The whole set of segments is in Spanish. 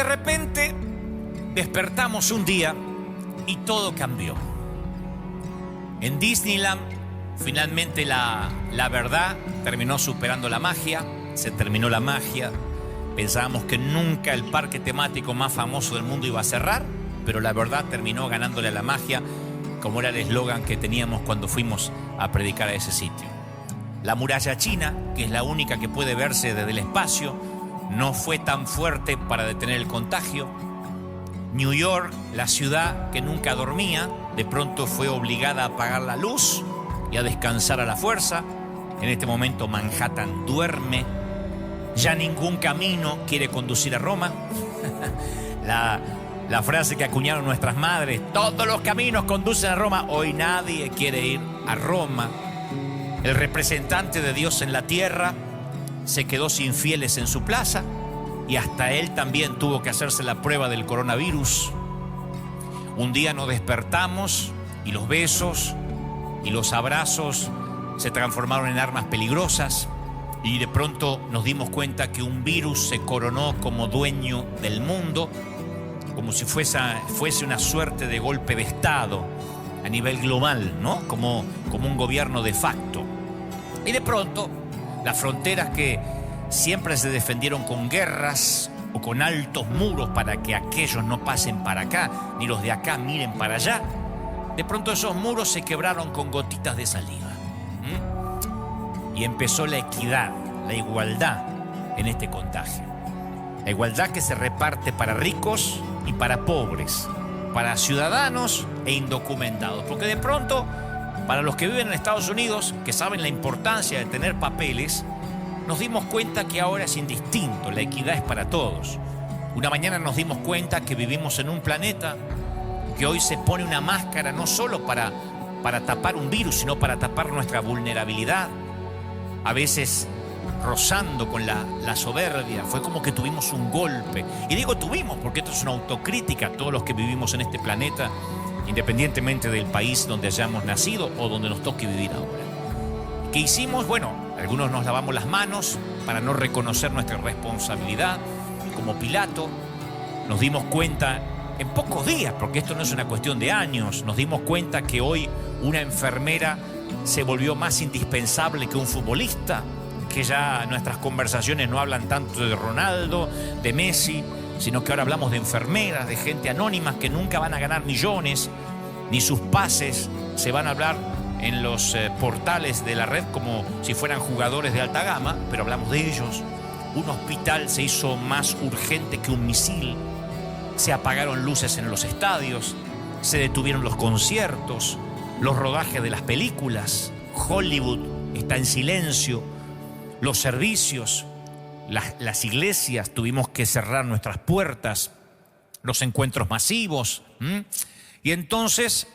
de repente despertamos un día y todo cambió. En Disneyland, finalmente la verdad terminó superando la magia. Se terminó la magia. Pensábamos que nunca el parque temático más famoso del mundo iba a cerrar, pero la verdad terminó ganándole a la magia, como era el eslogan que teníamos cuando fuimos a predicar a ese sitio. La muralla china, que es la única que puede verse desde el espacio, no fue tan fuerte para detener el contagio. New York, la ciudad que nunca dormía, de pronto fue obligada a apagar la luz y a descansar a la fuerza. En este momento Manhattan duerme. Ya ningún camino quiere conducir a Roma. La frase que acuñaron nuestras madres, todos los caminos conducen a Roma. Hoy nadie quiere ir a Roma. El representante de Dios en la tierra se quedó sin fieles en su plaza y hasta él también tuvo que hacerse la prueba del coronavirus. Un día nos despertamos y los besos y los abrazos se transformaron en armas peligrosas y de pronto nos dimos cuenta que un virus se coronó como dueño del mundo, como si fuese una suerte de golpe de Estado a nivel global, ¿no? Como un gobierno de facto. Y de pronto, las fronteras que siempre se defendieron con guerras o con altos muros para que aquellos no pasen para acá, ni los de acá miren para allá, de pronto esos muros se quebraron con gotitas de saliva. Y empezó la equidad, la igualdad en este contagio. La igualdad que se reparte para ricos y para pobres, para ciudadanos e indocumentados. Porque de pronto, para los que viven en Estados Unidos, que saben la importancia de tener papeles, nos dimos cuenta que ahora es indistinto, la equidad es para todos. Una mañana nos dimos cuenta que vivimos en un planeta que hoy se pone una máscara no solo para tapar un virus, sino para tapar nuestra vulnerabilidad. A veces rozando con la soberbia, fue como que tuvimos un golpe. Y digo tuvimos porque esto es una autocrítica a todos los que vivimos en este planeta, independientemente del país donde hayamos nacido o donde nos toque vivir ahora. ¿Qué hicimos? Bueno, algunos nos lavamos las manos para no reconocer nuestra responsabilidad. Como Pilato, nos dimos cuenta en pocos días, porque esto no es una cuestión de años, nos dimos cuenta que hoy una enfermera se volvió más indispensable que un futbolista, que ya nuestras conversaciones no hablan tanto de Ronaldo, de Messi, sino que ahora hablamos de enfermeras, de gente anónima que nunca van a ganar millones, ni sus pases se van a hablar en los portales de la red como si fueran jugadores de alta gama, pero hablamos de ellos. Un hospital se hizo más urgente que un misil, se apagaron luces en los estadios, se detuvieron los conciertos, los rodajes de las películas, Hollywood está en silencio, los servicios, las iglesias tuvimos que cerrar nuestras puertas, los encuentros masivos. Y entonces,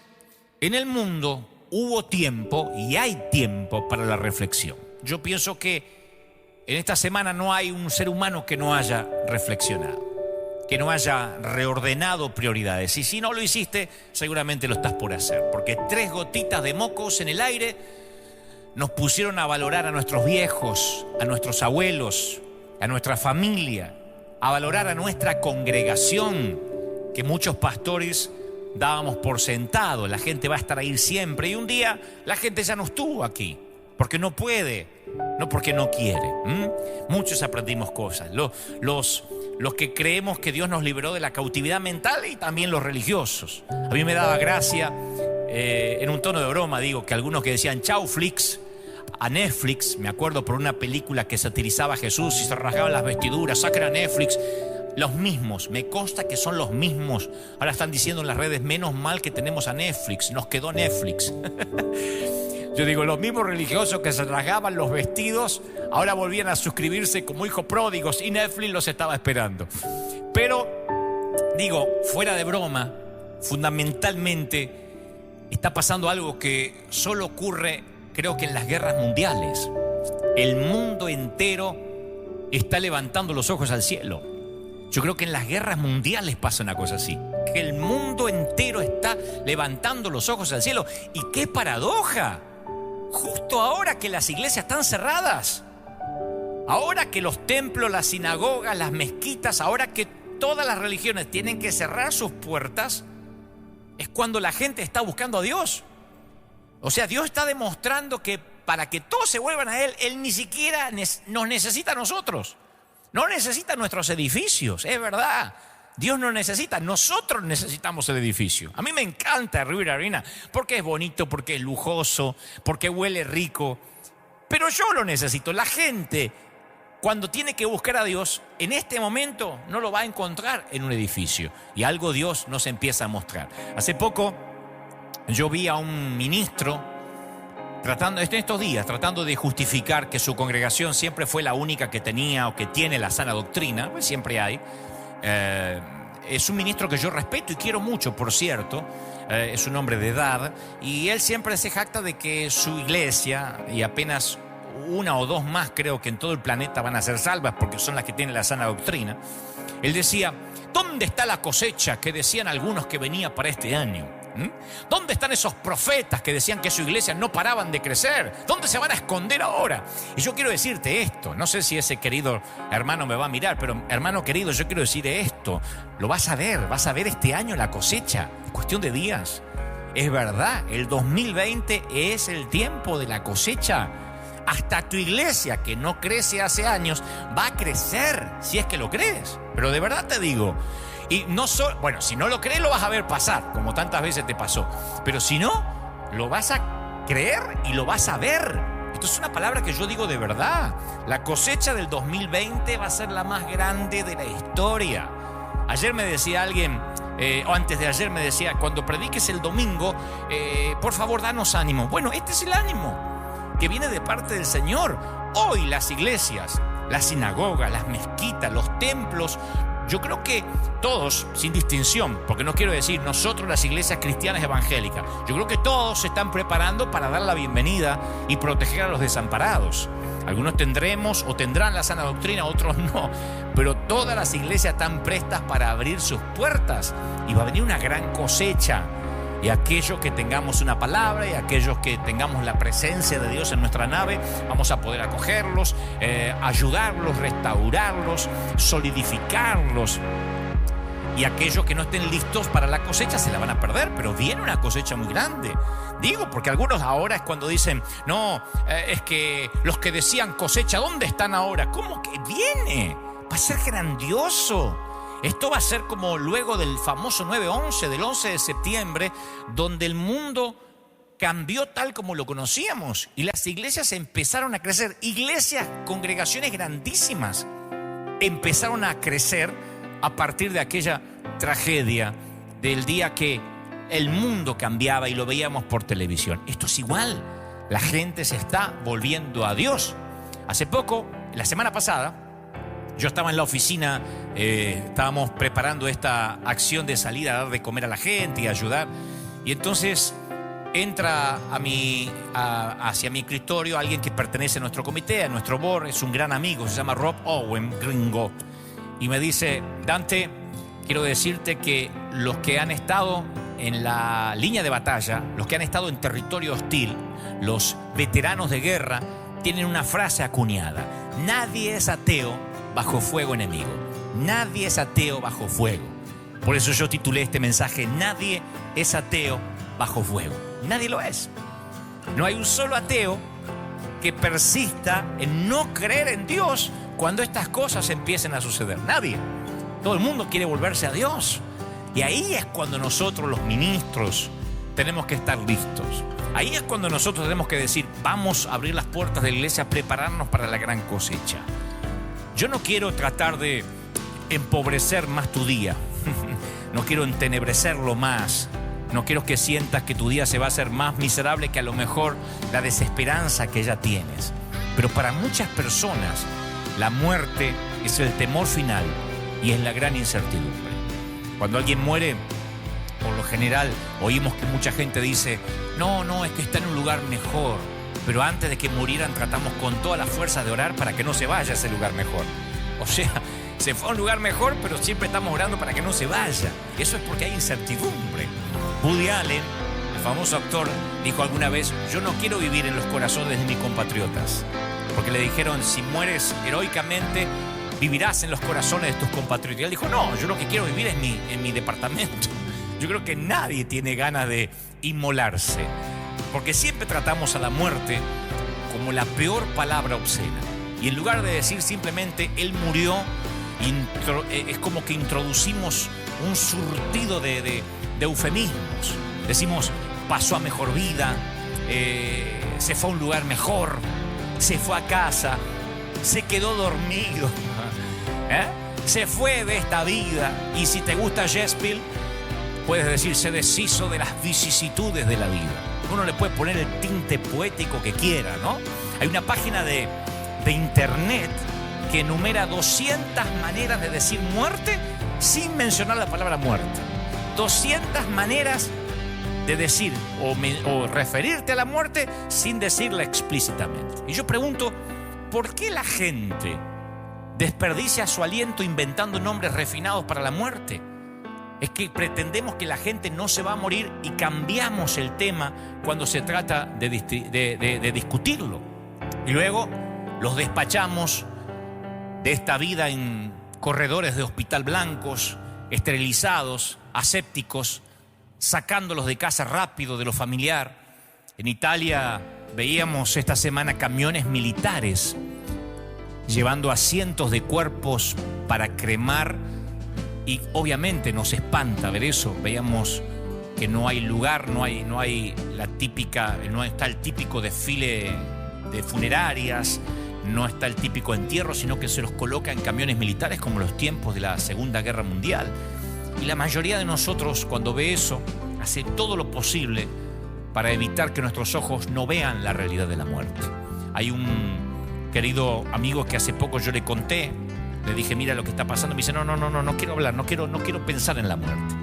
en el mundo hubo tiempo y hay tiempo para la reflexión. Yo pienso que en esta semana no hay un ser humano que no haya reflexionado, que no haya reordenado prioridades. Y si no lo hiciste, seguramente lo estás por hacer. Porque 3 gotitas de mocos en el aire nos pusieron a valorar a nuestros viejos, a nuestros abuelos, a nuestra familia, a valorar a nuestra congregación, que muchos pastores dábamos por sentado. La gente va a estar ahí siempre. Y un día la gente ya no estuvo aquí, porque no puede, no porque no quiere. Muchos aprendimos cosas. Los que creemos que Dios nos liberó de la cautividad mental y también los religiosos. A mí me daba gracia, en un tono de broma, digo, que algunos que decían chau Flix a Netflix, me acuerdo por una película que satirizaba a Jesús y se rasgaban las vestiduras, saquen a Netflix. Los mismos, me consta que son los mismos. Ahora están diciendo en las redes, menos mal que tenemos a Netflix, nos quedó Netflix. Yo digo, los mismos religiosos que se rasgaban los vestidos, ahora volvían a suscribirse como hijos pródigos y Netflix los estaba esperando. Pero, digo, fuera de broma, fundamentalmente está pasando algo que solo ocurre, creo que en las guerras mundiales. El mundo entero está levantando los ojos al cielo. Yo creo que en las guerras mundiales pasa una cosa así, que el mundo entero está levantando los ojos al cielo. Y qué paradoja, justo ahora que las iglesias están cerradas, ahora que los templos, las sinagogas, las mezquitas, ahora que todas las religiones tienen que cerrar sus puertas es cuando la gente está buscando a Dios. O sea, Dios está demostrando que para que todos se vuelvan a Él, Él ni siquiera nos necesita a nosotros. No necesita nuestros edificios, es verdad. Dios no necesita, nosotros necesitamos el edificio. A mí me encanta River Arena porque es bonito, porque es lujoso, porque huele rico. Pero yo lo necesito. La gente, cuando tiene que buscar a Dios, en este momento no lo va a encontrar en un edificio. Y algo Dios nos empieza a mostrar. Hace poco yo vi a un ministro estos días tratando de justificar que su congregación siempre fue la única que tenía o que tiene la sana doctrina, pues siempre hay. Es un ministro que yo respeto y quiero mucho, por cierto. Es un hombre de edad y él siempre se jacta de que su iglesia, y apenas una o dos más creo que en todo el planeta van a ser salvas porque son las que tienen la sana doctrina. Él decía, ¿dónde está la cosecha que decían algunos que venía para este año? ¿Dónde están esos profetas que decían que su iglesia no paraban de crecer? ¿Dónde se van a esconder ahora? Y yo quiero decirte esto, no sé si ese querido hermano me va a mirar, pero hermano querido, yo quiero decir esto, lo vas a ver este año la cosecha, cuestión de días. Es verdad, el 2020 es el tiempo de la cosecha. Hasta tu iglesia, que no crece hace años, va a crecer, si es que lo crees. Pero de verdad te digo, y no solo, bueno, si no lo crees lo vas a ver pasar, como tantas veces te pasó. Pero si no, lo vas a creer y lo vas a ver. Esto es una palabra que yo digo de verdad. La cosecha del 2020 va a ser la más grande de la historia. Ayer me decía alguien, o antes de ayer me decía, cuando prediques el domingo, por favor danos ánimo. Bueno, este es el ánimo que viene de parte del Señor. Hoy las iglesias, las sinagogas, las mezquitas, los templos, yo creo que todos, sin distinción, porque no quiero decir nosotros las iglesias cristianas evangélicas, yo creo que todos se están preparando para dar la bienvenida y proteger a los desamparados. Algunos tendremos o tendrán la sana doctrina, otros no, pero todas las iglesias están prestas para abrir sus puertas y va a venir una gran cosecha. Y aquellos que tengamos una palabra y aquellos que tengamos la presencia de Dios en nuestra nave, vamos a poder acogerlos, ayudarlos, restaurarlos, solidificarlos. Y aquellos que no estén listos para la cosecha se la van a perder, pero viene una cosecha muy grande. Digo, porque algunos ahora es cuando dicen, no, es que los que decían cosecha, ¿dónde están ahora? ¿Cómo que viene? Va a ser grandioso. Esto va a ser como luego del famoso 9/11, del 11 de septiembre, donde el mundo cambió tal como lo conocíamos y las iglesias empezaron a crecer. Iglesias, congregaciones grandísimas empezaron a crecer a partir de aquella tragedia del día que el mundo cambiaba y lo veíamos por televisión. Esto es igual, la gente se está volviendo a Dios. Hace poco, la semana pasada, yo estaba en la oficina, estábamos preparando esta acción de salir a dar de comer a la gente y ayudar. Y entonces entra hacia mi escritorio alguien que pertenece a nuestro comité, a nuestro board, es un gran amigo, se llama Rob Owen, gringo. Y me dice, Dante, quiero decirte que los que han estado en la línea de batalla, los que han estado en territorio hostil, los veteranos de guerra, tienen una frase acuñada: nadie es ateo bajo fuego enemigo. Nadie es ateo bajo fuego. Por eso yo titulé este mensaje, nadie es ateo bajo fuego. Nadie lo es. No hay un solo ateo que persista en no creer en Dios cuando estas cosas empiecen a suceder. Nadie. Todo el mundo quiere volverse a Dios. Y ahí es cuando nosotros, los ministros, tenemos que estar listos. Ahí es cuando nosotros tenemos que decir, vamos a abrir las puertas de la iglesia, prepararnos para la gran cosecha. Yo no quiero tratar de empobrecer más tu día. No quiero entenebrecerlo más. No quiero que sientas que tu día se va a hacer más miserable que a lo mejor la desesperanza que ya tienes. Pero para muchas personas, la muerte es el temor final y es la gran incertidumbre. Cuando alguien muere, por lo general, oímos que mucha gente dice, no, es que está en un lugar mejor. Pero antes de que murieran tratamos con toda la fuerza de orar para que no se vaya a ese lugar mejor. O sea, se fue a un lugar mejor, pero siempre estamos orando para que no se vaya. Eso es porque hay incertidumbre. Woody Allen, el famoso actor, dijo alguna vez, yo no quiero vivir en los corazones de mis compatriotas. Porque le dijeron, si mueres heroicamente, vivirás en los corazones de tus compatriotas. Y él dijo, no, yo lo que quiero vivir es en mi departamento. Yo creo que nadie tiene ganas de inmolarse, porque siempre tratamos a la muerte como la peor palabra obscena. Y en lugar de decir simplemente, él murió, es como que introducimos un surtido de eufemismos. Decimos, pasó a mejor vida, se fue a un lugar mejor, se fue a casa, se quedó dormido, se fue de esta vida. Y si te gusta Shakespeare, puedes decir, se deshizo de las vicisitudes de la vida. Uno le puede poner el tinte poético que quiera, ¿no? Hay una página de internet que enumera 200 maneras de decir muerte sin mencionar la palabra muerte. 200 maneras de decir o referirte a la muerte sin decirla explícitamente. Y yo pregunto, ¿por qué la gente desperdicia su aliento inventando nombres refinados para la muerte? Es que pretendemos que la gente no se va a morir y cambiamos el tema cuando se trata de discutirlo. Y luego los despachamos de esta vida en corredores de hospital blancos, esterilizados, asépticos, sacándolos de casa rápido, de lo familiar. En Italia veíamos esta semana camiones militares llevando a cientos de cuerpos para cremar. Y obviamente nos espanta ver eso. Veíamos que no hay lugar, no hay la típica, no está el típico desfile de funerarias, no está el típico entierro, sino que se los coloca en camiones militares como los tiempos de la Segunda Guerra Mundial. Y la mayoría de nosotros, cuando ve eso, hace todo lo posible para evitar que nuestros ojos no vean la realidad de la muerte. Hay un querido amigo que hace poco yo le conté. Le dije, mira lo que está pasando. Me dice, no quiero hablar, no quiero pensar en la muerte.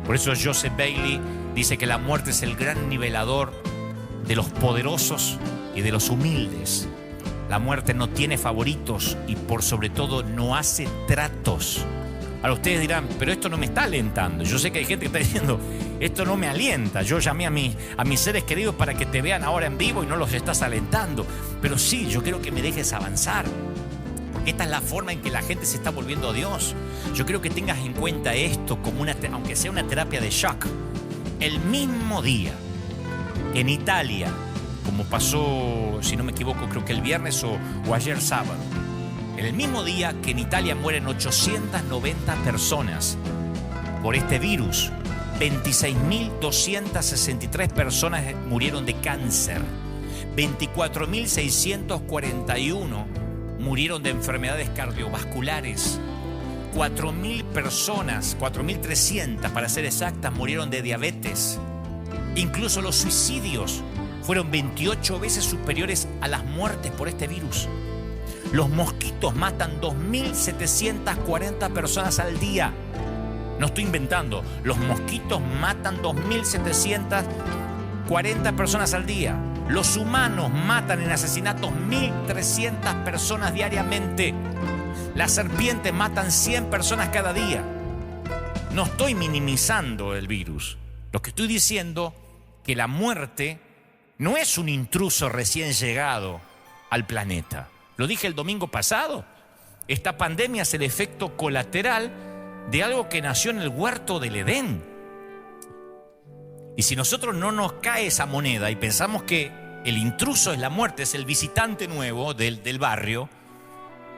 Por eso Joseph Bailey dice que la muerte es el gran nivelador de los poderosos y de los humildes. La muerte no tiene favoritos y por sobre todo no hace tratos. Ahora ustedes dirán, pero esto no me está alentando. Yo sé que hay gente que está diciendo, esto no me alienta. Yo llamé a mis seres queridos para que te vean ahora en vivo y no los estás alentando. Pero sí, yo quiero que me dejes avanzar. Esta es la forma en que la gente se está volviendo a Dios. Yo creo que tengas en cuenta esto como aunque sea una terapia de shock. El mismo día en Italia, como pasó, si no me equivoco, creo que el viernes o ayer sábado, en el mismo día que en Italia mueren 890 personas por este virus, 26.263 personas murieron de cáncer, 24.641 murieron de enfermedades cardiovasculares. 4.000 personas, 4.300 para ser exactas, murieron de diabetes. Incluso los suicidios fueron 28 veces superiores a las muertes por este virus. Los mosquitos matan 2.740 personas al día. No estoy inventando. Los mosquitos matan 2.740 personas al día. Los humanos matan en asesinatos 1.300 personas diariamente. Las serpientes matan 100 personas cada día. No estoy minimizando el virus. Lo que estoy diciendo que la muerte no es un intruso recién llegado al planeta. Lo dije el domingo pasado. Esta pandemia es el efecto colateral de algo que nació en el huerto del Edén. Y si nosotros no nos cae esa moneda y pensamos que el intruso es la muerte, es el visitante nuevo del barrio,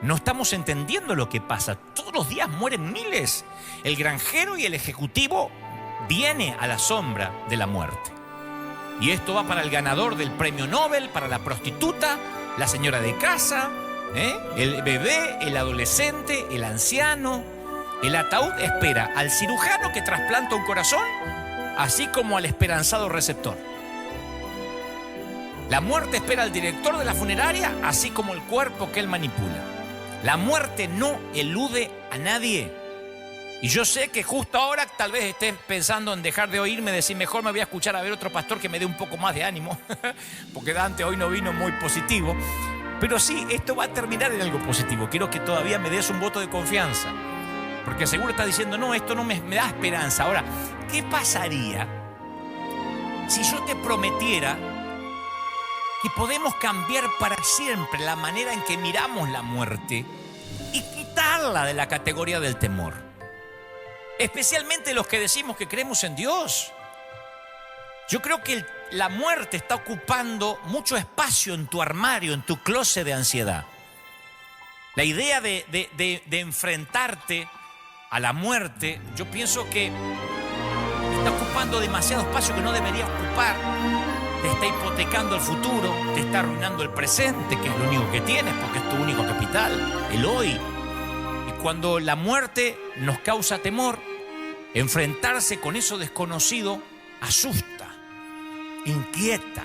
no estamos entendiendo lo que pasa. Todos los días mueren miles. El granjero y el ejecutivo viene a la sombra de la muerte. Y esto va para el ganador del premio Nobel, para la prostituta, la señora de casa, el bebé, el adolescente, el anciano. El ataúd espera al cirujano que trasplanta un corazón, así como al esperanzado receptor. La muerte espera al director de la funeraria, así como el cuerpo que él manipula. La muerte no elude a nadie. Y yo sé que justo ahora tal vez estés pensando en dejar de oírme, decir mejor me voy a escuchar a ver otro pastor que me dé un poco más de ánimo, porque Dante hoy no vino muy positivo. Pero sí, esto va a terminar en algo positivo. Quiero que todavía me des un voto de confianza, porque seguro estás diciendo, no, esto no me da esperanza. Ahora, ¿qué pasaría si yo te prometiera que podemos cambiar para siempre la manera en que miramos la muerte y quitar sacarla de la categoría del temor. Especialmente los que decimos que creemos en Dios. Yo creo que la muerte está ocupando mucho espacio en tu armario, en tu closet de ansiedad. La idea de enfrentarte a la muerte, yo pienso que está ocupando demasiado espacio que no debería ocupar. Te está hipotecando el futuro, te está arruinando el presente, que es lo único que tienes, porque es tu único capital, el hoy. Y cuando la muerte nos causa temor, enfrentarse con eso desconocido asusta, inquieta.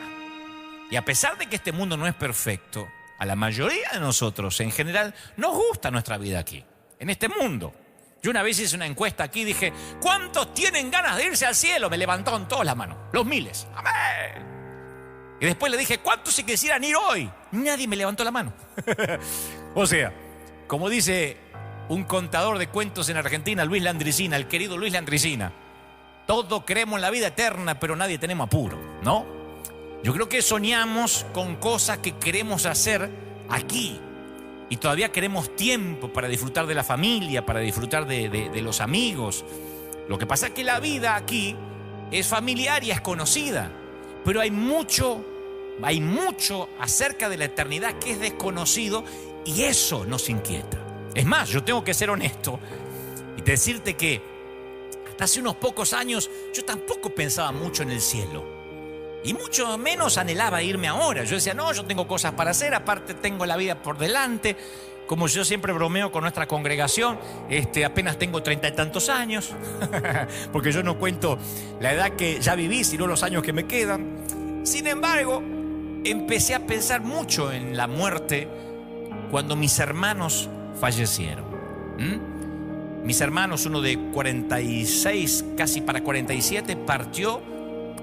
Y a pesar de que este mundo no es perfecto, a la mayoría de nosotros en general nos gusta nuestra vida aquí, en este mundo. Yo una vez hice una encuesta aquí y dije, ¿cuántos tienen ganas de irse al cielo? Me levantaron todas las manos, los miles. ¡Amén! Y después le dije, ¿cuántos se quisieran ir hoy? Nadie me levantó la mano. O sea, como dice un contador de cuentos en Argentina, Luis Landricina, el querido Luis Landricina, todos creemos en la vida eterna, pero nadie tenemos apuro, ¿no? Yo creo que soñamos con cosas que queremos hacer aquí. Y todavía queremos tiempo para disfrutar de la familia, para disfrutar de los amigos. Lo que pasa es que la vida aquí es familiar y es conocida. Pero hay mucho acerca de la eternidad que es desconocido y eso nos inquieta. Es más, yo tengo que ser honesto y decirte que hasta hace unos pocos años yo tampoco pensaba mucho en el cielo. Y mucho menos anhelaba irme ahora. Yo decía, no, yo tengo cosas para hacer, aparte tengo la vida por delante. Como yo siempre bromeo con nuestra congregación, apenas tengo 30 y tantos años, porque yo no cuento la edad que ya viví, sino los años que me quedan. Sin embargo, empecé a pensar mucho en la muerte cuando mis hermanos fallecieron. Mis hermanos, uno de 46, casi para 47, partió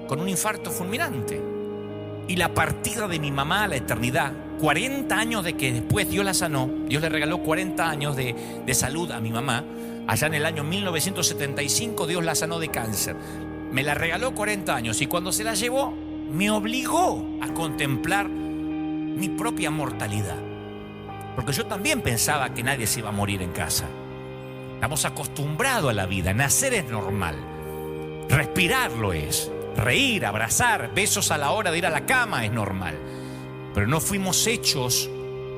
con un infarto fulminante. Y la partida de mi mamá a la eternidad, 40 años de que después Dios la sanó, Dios le regaló 40 años de salud a mi mamá. Allá en el año 1975 Dios la sanó de cáncer. Me la regaló 40 años y cuando se la llevó me obligó a contemplar mi propia mortalidad. Porque yo también pensaba que nadie se iba a morir en casa. Estamos acostumbrados a la vida, nacer es normal, respirar lo es. Reír, abrazar, besos a la hora de ir a la cama es normal. Pero no fuimos hechos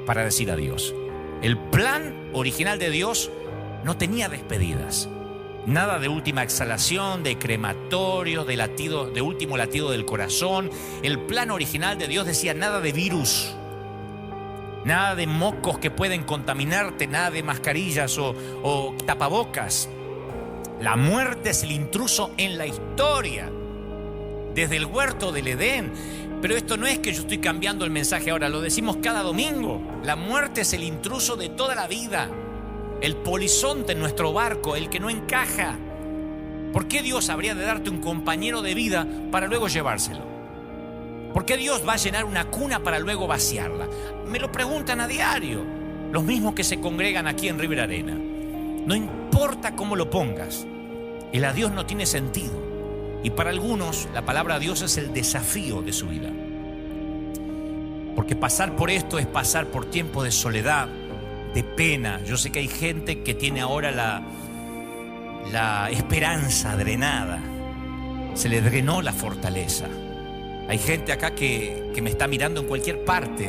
para decir adiós. El plan original de Dios no tenía despedidas. Nada de última exhalación, de crematorio, de último latido del corazón. El plan original de Dios decía nada de virus. Nada de mocos que pueden contaminarte, nada de mascarillas o tapabocas. La muerte es el intruso en la historia. Desde el huerto del Edén. Pero esto no es que yo estoy cambiando el mensaje ahora, lo decimos cada domingo. La muerte es el intruso de toda la vida, el polizonte en nuestro barco, el que no encaja. ¿Por qué Dios habría de darte un compañero de vida para luego llevárselo? ¿Por qué Dios va a llenar una cuna para luego vaciarla? Me lo preguntan a diario, los mismos que se congregan aquí en River Arena. No importa cómo lo pongas, el adiós no tiene sentido. Y para algunos la palabra Dios es el desafío de su vida. Porque pasar por esto es pasar por tiempos de soledad, de pena. Yo sé que hay gente que tiene ahora la esperanza drenada. Se le drenó la fortaleza. Hay gente acá que me está mirando en cualquier parte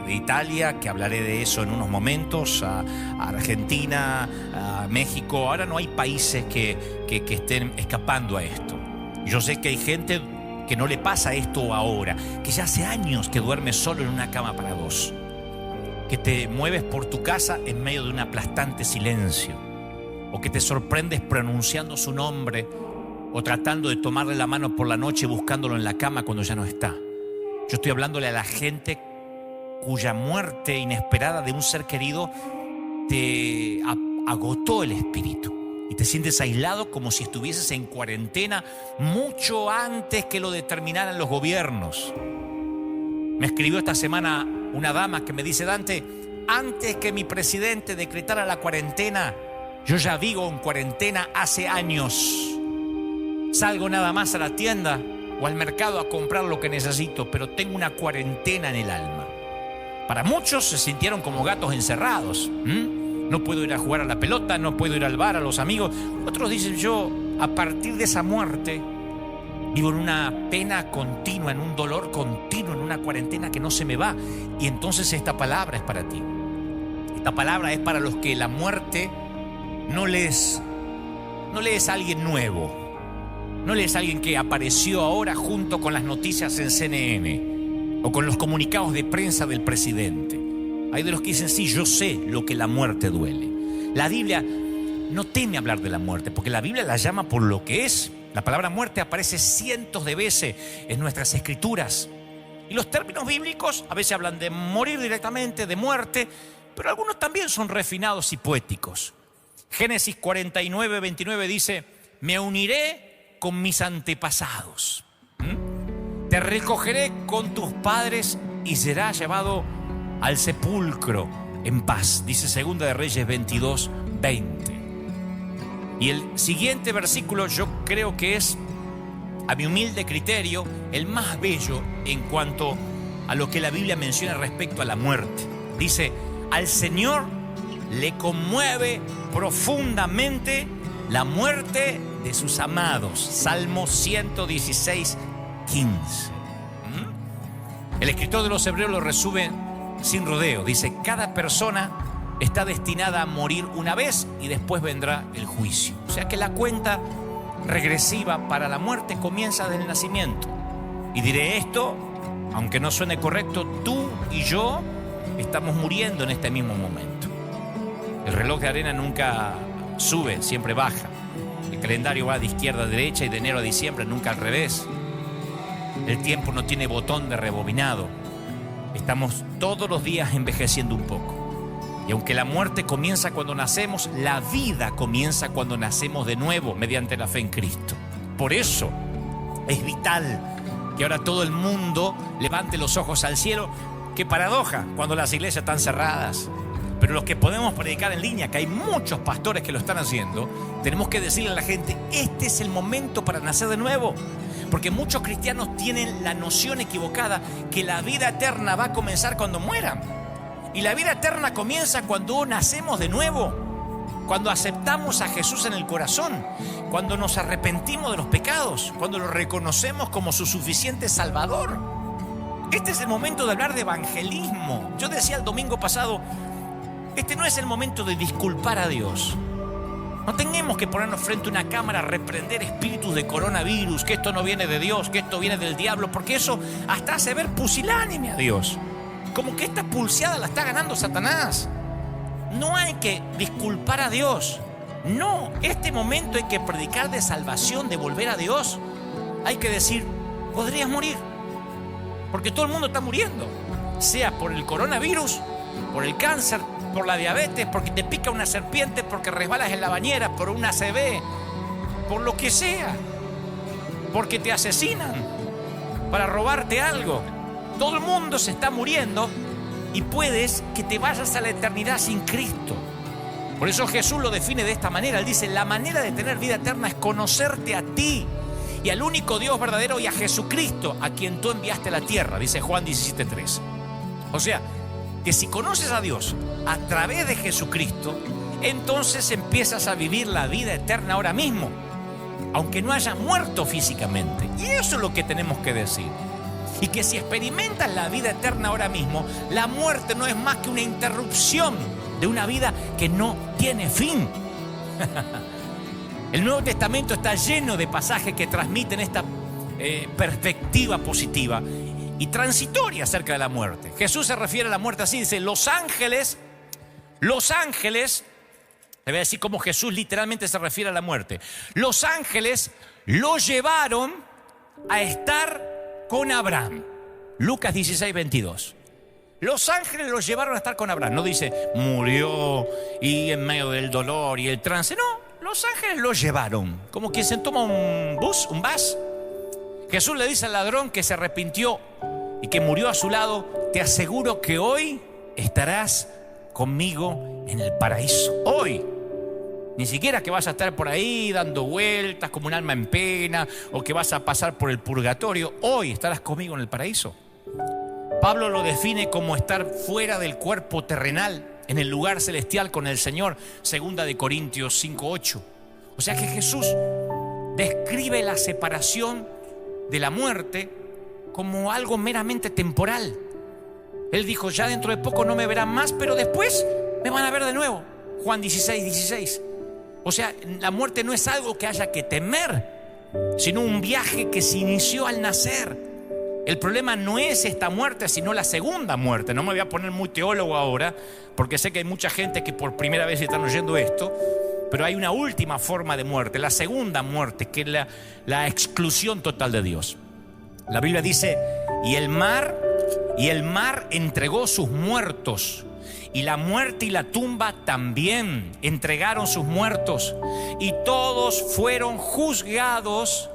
de Italia, que hablaré de eso en unos momentos, a Argentina, a México. Ahora no hay países que estén escapando a esto. Yo sé que hay gente que no le pasa esto ahora, que ya hace años que duermes solo en una cama para dos, que te mueves por tu casa en medio de un aplastante silencio, o que te sorprendes pronunciando su nombre o tratando de tomarle la mano por la noche buscándolo en la cama cuando ya no está. Yo estoy hablándole a la gente cuya muerte inesperada de un ser querido te agotó el espíritu. Y te sientes aislado como si estuvieses en cuarentena mucho antes que lo determinaran los gobiernos. Me escribió esta semana una dama que me dice, Dante, antes que mi presidente decretara la cuarentena, yo ya vivo en cuarentena hace años. Salgo nada más a la tienda o al mercado a comprar lo que necesito, pero tengo una cuarentena en el alma. Para muchos se sintieron como gatos encerrados. No puedo ir a jugar a la pelota, no puedo ir al bar, a los amigos. Otros dicen, yo a partir de esa muerte vivo en una pena continua, en un dolor continuo, en una cuarentena que no se me va. Y entonces esta palabra es para ti. Esta palabra es para los que la muerte no les es alguien nuevo. No es alguien que apareció ahora junto con las noticias en CNN o con los comunicados de prensa del presidente. Hay de los que dicen, sí, yo sé lo que la muerte duele. La Biblia no teme hablar de la muerte, porque la Biblia la llama por lo que es. La palabra muerte aparece cientos de veces en nuestras escrituras. Y los términos bíblicos a veces hablan de morir directamente, de muerte, pero algunos también son refinados y poéticos. Génesis 49, 29 dice, me uniré con mis antepasados. Te recogeré con tus padres y serás llevado al sepulcro en paz, dice Segunda de Reyes 22, 20. Y el siguiente versículo yo creo que es, a mi humilde criterio, el más bello en cuanto a lo que la Biblia menciona respecto a la muerte. Dice, al Señor le conmueve profundamente la muerte de sus amados. Salmo 116, 15. El escritor de los Hebreos lo resume sin rodeo. Dice, cada persona está destinada a morir una vez y después vendrá el juicio. O sea que la cuenta regresiva para la muerte comienza desde el nacimiento. Y diré esto, aunque no suene correcto, tú y yo estamos muriendo en este mismo momento. El reloj de arena nunca sube, siempre baja. El calendario va de izquierda a derecha y de enero a diciembre, nunca al revés. El tiempo no tiene botón de rebobinado. Estamos todos los días envejeciendo un poco. Y aunque la muerte comienza cuando nacemos, la vida comienza cuando nacemos de nuevo mediante la fe en Cristo. Por eso es vital que ahora todo el mundo levante los ojos al cielo. Qué paradoja cuando las iglesias están cerradas. Pero los que podemos predicar en línea, que hay muchos pastores que lo están haciendo, tenemos que decirle a la gente, este es el momento para nacer de nuevo. Porque muchos cristianos tienen la noción equivocada que la vida eterna va a comenzar cuando mueran. Y la vida eterna comienza cuando nacemos de nuevo, cuando aceptamos a Jesús en el corazón, cuando nos arrepentimos de los pecados, cuando lo reconocemos como su suficiente Salvador. Este es el momento de hablar de evangelismo. Yo decía el domingo pasado, este no es el momento de disculpar a Dios. No tenemos que ponernos frente a una cámara a reprender espíritus de coronavirus, que esto no viene de Dios, que esto viene del diablo, porque eso hasta hace ver pusilánime a Dios. Como que esta pulseada la está ganando Satanás. No hay que disculpar a Dios. No, este momento hay que predicar de salvación, de volver a Dios. Hay que decir, podrías morir. Porque todo el mundo está muriendo. Sea por el coronavirus, por el cáncer, por la diabetes, porque te pica una serpiente, porque resbalas en la bañera, por una ACV, por lo que sea. Porque te asesinan para robarte algo. Todo el mundo se está muriendo y puedes que te vayas a la eternidad sin Cristo. Por eso Jesús lo define de esta manera. Él dice, la manera de tener vida eterna es conocerte a ti y al único Dios verdadero y a Jesucristo, a quien tú enviaste a la tierra, dice Juan 17:3. O sea, que si conoces a Dios a través de Jesucristo, entonces empiezas a vivir la vida eterna ahora mismo, aunque no hayas muerto físicamente. Y eso es lo que tenemos que decir. Y que si experimentas la vida eterna ahora mismo, la muerte no es más que una interrupción de una vida que no tiene fin. El Nuevo Testamento está lleno de pasajes que transmiten esta perspectiva positiva y transitoria acerca de la muerte. Jesús se refiere a la muerte así, dice, los ángeles, le voy a decir cómo Jesús literalmente se refiere a la muerte. Los ángeles lo llevaron a estar con Abraham. Lucas 16:22. Los ángeles los llevaron a estar con Abraham. No dice murió y en medio del dolor y el trance. No, los ángeles los llevaron. Como quien se toma un bus. Jesús le dice al ladrón que se arrepintió y que murió a su lado, te aseguro que hoy estarás conmigo en el paraíso. Hoy. Ni siquiera que vas a estar por ahí dando vueltas como un alma en pena o que vas a pasar por el purgatorio. Hoy estarás conmigo en el paraíso. Pablo lo define como estar fuera del cuerpo terrenal en el lugar celestial con el Señor, 2 Corintios 5:8. O sea que Jesús describe la separación de la muerte como algo meramente temporal. Él dijo, ya dentro de poco no me verán más, pero después me van a ver de nuevo. Juan 16:16. O sea, la muerte no es algo que haya que temer, sino un viaje que se inició al nacer. El problema no es esta muerte, sino la segunda muerte. No me voy a poner muy teólogo ahora, porque sé que hay mucha gente que por primera vez están oyendo esto, pero hay una última forma de muerte, la segunda muerte, que es la exclusión total de Dios. La Biblia dice, y el mar entregó sus muertos, y la muerte y la tumba también entregaron sus muertos, y todos fueron juzgados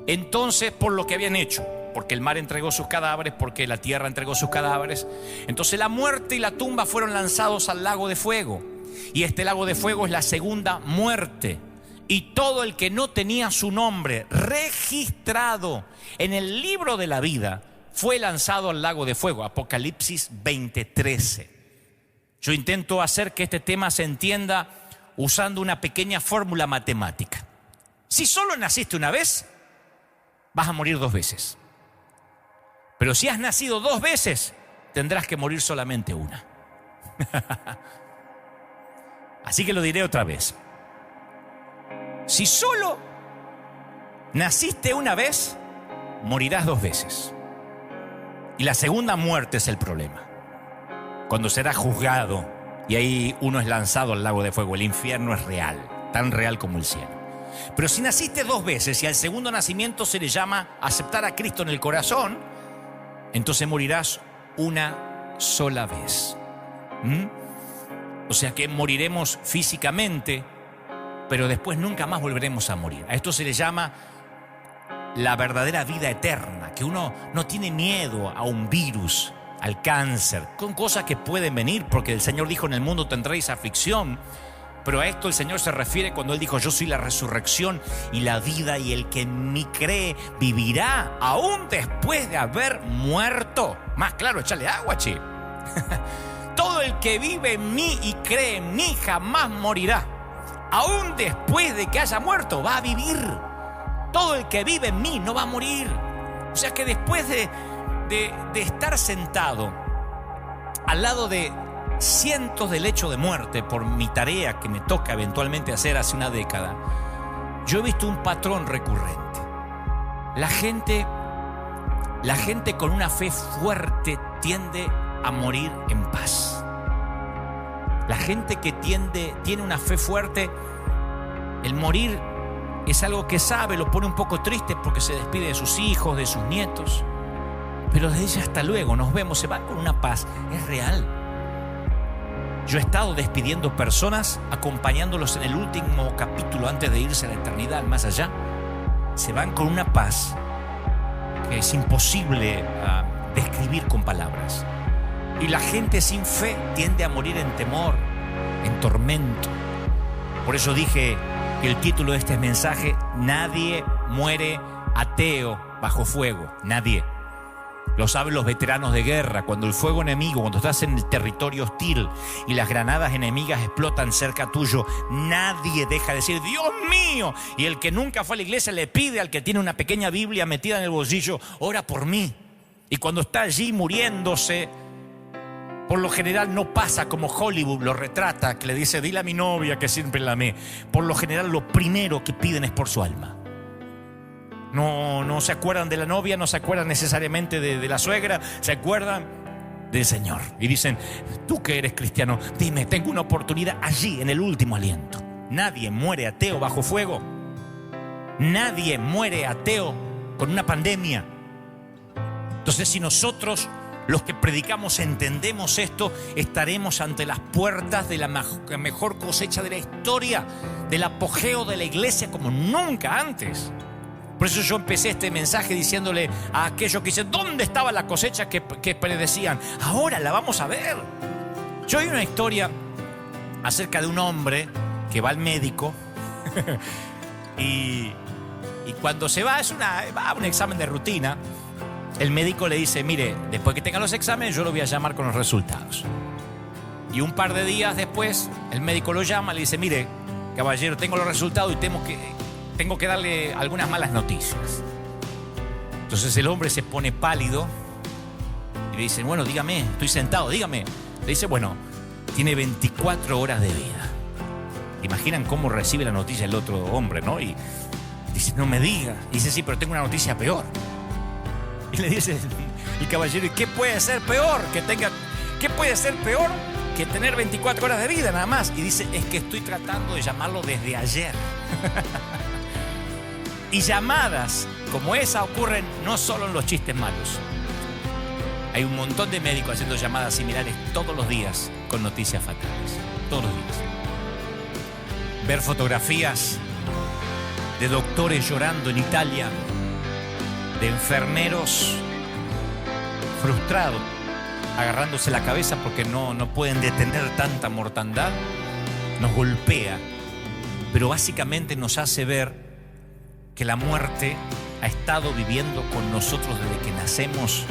entonces por lo que habían hecho. Porque el mar entregó sus cadáveres, porque la tierra entregó sus cadáveres. Entonces la muerte y la tumba fueron lanzados al lago de fuego. Y este lago de fuego es la segunda muerte. Y todo el que no tenía su nombre registrado en el libro de la vida fue lanzado al lago de fuego. Apocalipsis 20:13. Yo intento hacer que este tema se entienda usando una pequeña fórmula matemática. Si solo naciste una vez, vas a morir 2 veces. Pero si has nacido 2 veces, tendrás que morir solamente una. Así que lo diré otra vez. Si solo naciste una vez, morirás 2 veces. Y la segunda muerte es el problema. Cuando serás juzgado y ahí uno es lanzado al lago de fuego. El infierno es real, tan real como el cielo. Pero si naciste 2 veces y al segundo nacimiento se le llama aceptar a Cristo en el corazón, entonces morirás una sola vez. O sea que moriremos físicamente, pero después nunca más volveremos a morir. A esto se le llama la verdadera vida eterna, que uno no tiene miedo a un virus, al cáncer, con cosas que pueden venir, porque el Señor dijo, en el mundo tendréis aflicción. Pero a esto el Señor se refiere cuando Él dijo, yo soy la resurrección y la vida, y el que en mí cree vivirá aún después de haber muerto. Más claro, échale agua, che. Todo el que vive en mí y cree en mí jamás morirá. Aún después de que haya muerto, va a vivir. Todo el que vive en mí no va a morir. O sea que después de estar sentado al lado de cientos de lechos de muerte por mi tarea que me toca eventualmente hacer hace una década, yo he visto un patrón recurrente. La gente con una fe fuerte tiende a morir en paz. La gente que tiene una fe fuerte, el morir es algo que sabe, lo pone un poco triste porque se despide de sus hijos, de sus nietos, pero le dice hasta luego, nos vemos, se va con una paz. Es real. Yo he estado despidiendo personas, acompañándolos en el último capítulo antes de irse a la eternidad, más allá. Se van con una paz que es imposible describir con palabras. Y la gente sin fe tiende a morir en temor, en tormento. Por eso dije que el título de este mensaje, nadie muere ateo bajo fuego, nadie. Lo saben los veteranos de guerra. Cuando el fuego enemigo, cuando estás en el territorio hostil y las granadas enemigas explotan cerca tuyo, nadie deja de decir, Dios mío. Y el que nunca fue a la iglesia le pide al que tiene una pequeña Biblia metida en el bolsillo, ora por mí. Y cuando está allí muriéndose, por lo general no pasa como Hollywood lo retrata, que le dice, dile a mi novia que siempre la amé. Por lo general lo primero que piden es por su alma. No se acuerdan de la novia, no se acuerdan necesariamente de la suegra, se acuerdan del Señor. Y dicen, tú que eres cristiano, dime, tengo una oportunidad allí en el último aliento. Nadie muere ateo bajo fuego. Nadie muere ateo con una pandemia. Entonces, si nosotros, los que predicamos, entendemos esto, estaremos ante las puertas de la mejor cosecha de la historia, del apogeo de la iglesia como nunca antes. Por eso yo empecé este mensaje diciéndole a aquellos que dicen, ¿dónde estaba la cosecha que predecían? Ahora la vamos a ver. Yo oí una historia acerca de un hombre que va al médico y cuando se va, va a un examen de rutina. El médico le dice, mire, después que tenga los exámenes yo lo voy a llamar con los resultados. Y un par de días después, el médico lo llama, le dice, mire, caballero, tengo los resultados y tengo que darle algunas malas noticias. Entonces el hombre se pone pálido y le dice, bueno, dígame, estoy sentado, dígame. Le dice, bueno, tiene 24 horas de vida. ¿Imaginan cómo recibe la noticia el otro hombre, no? Y dice, no me diga. Y dice, sí, pero tengo una noticia peor. Y le dice el caballero, ¿y qué puede ser peor? ¿Qué puede ser peor que tener 24 horas de vida nada más? Y dice, es que estoy tratando de llamarlo desde ayer. Y llamadas como esa ocurren no solo en los chistes malos. Hay un montón de médicos haciendo llamadas similares todos los días con noticias fatales. Todos los días. Ver fotografías de doctores llorando en Italia, de enfermeros frustrados, agarrándose la cabeza porque no pueden detener tanta mortandad, nos golpea, pero básicamente nos hace ver que la muerte ha estado viviendo con nosotros desde que nacemos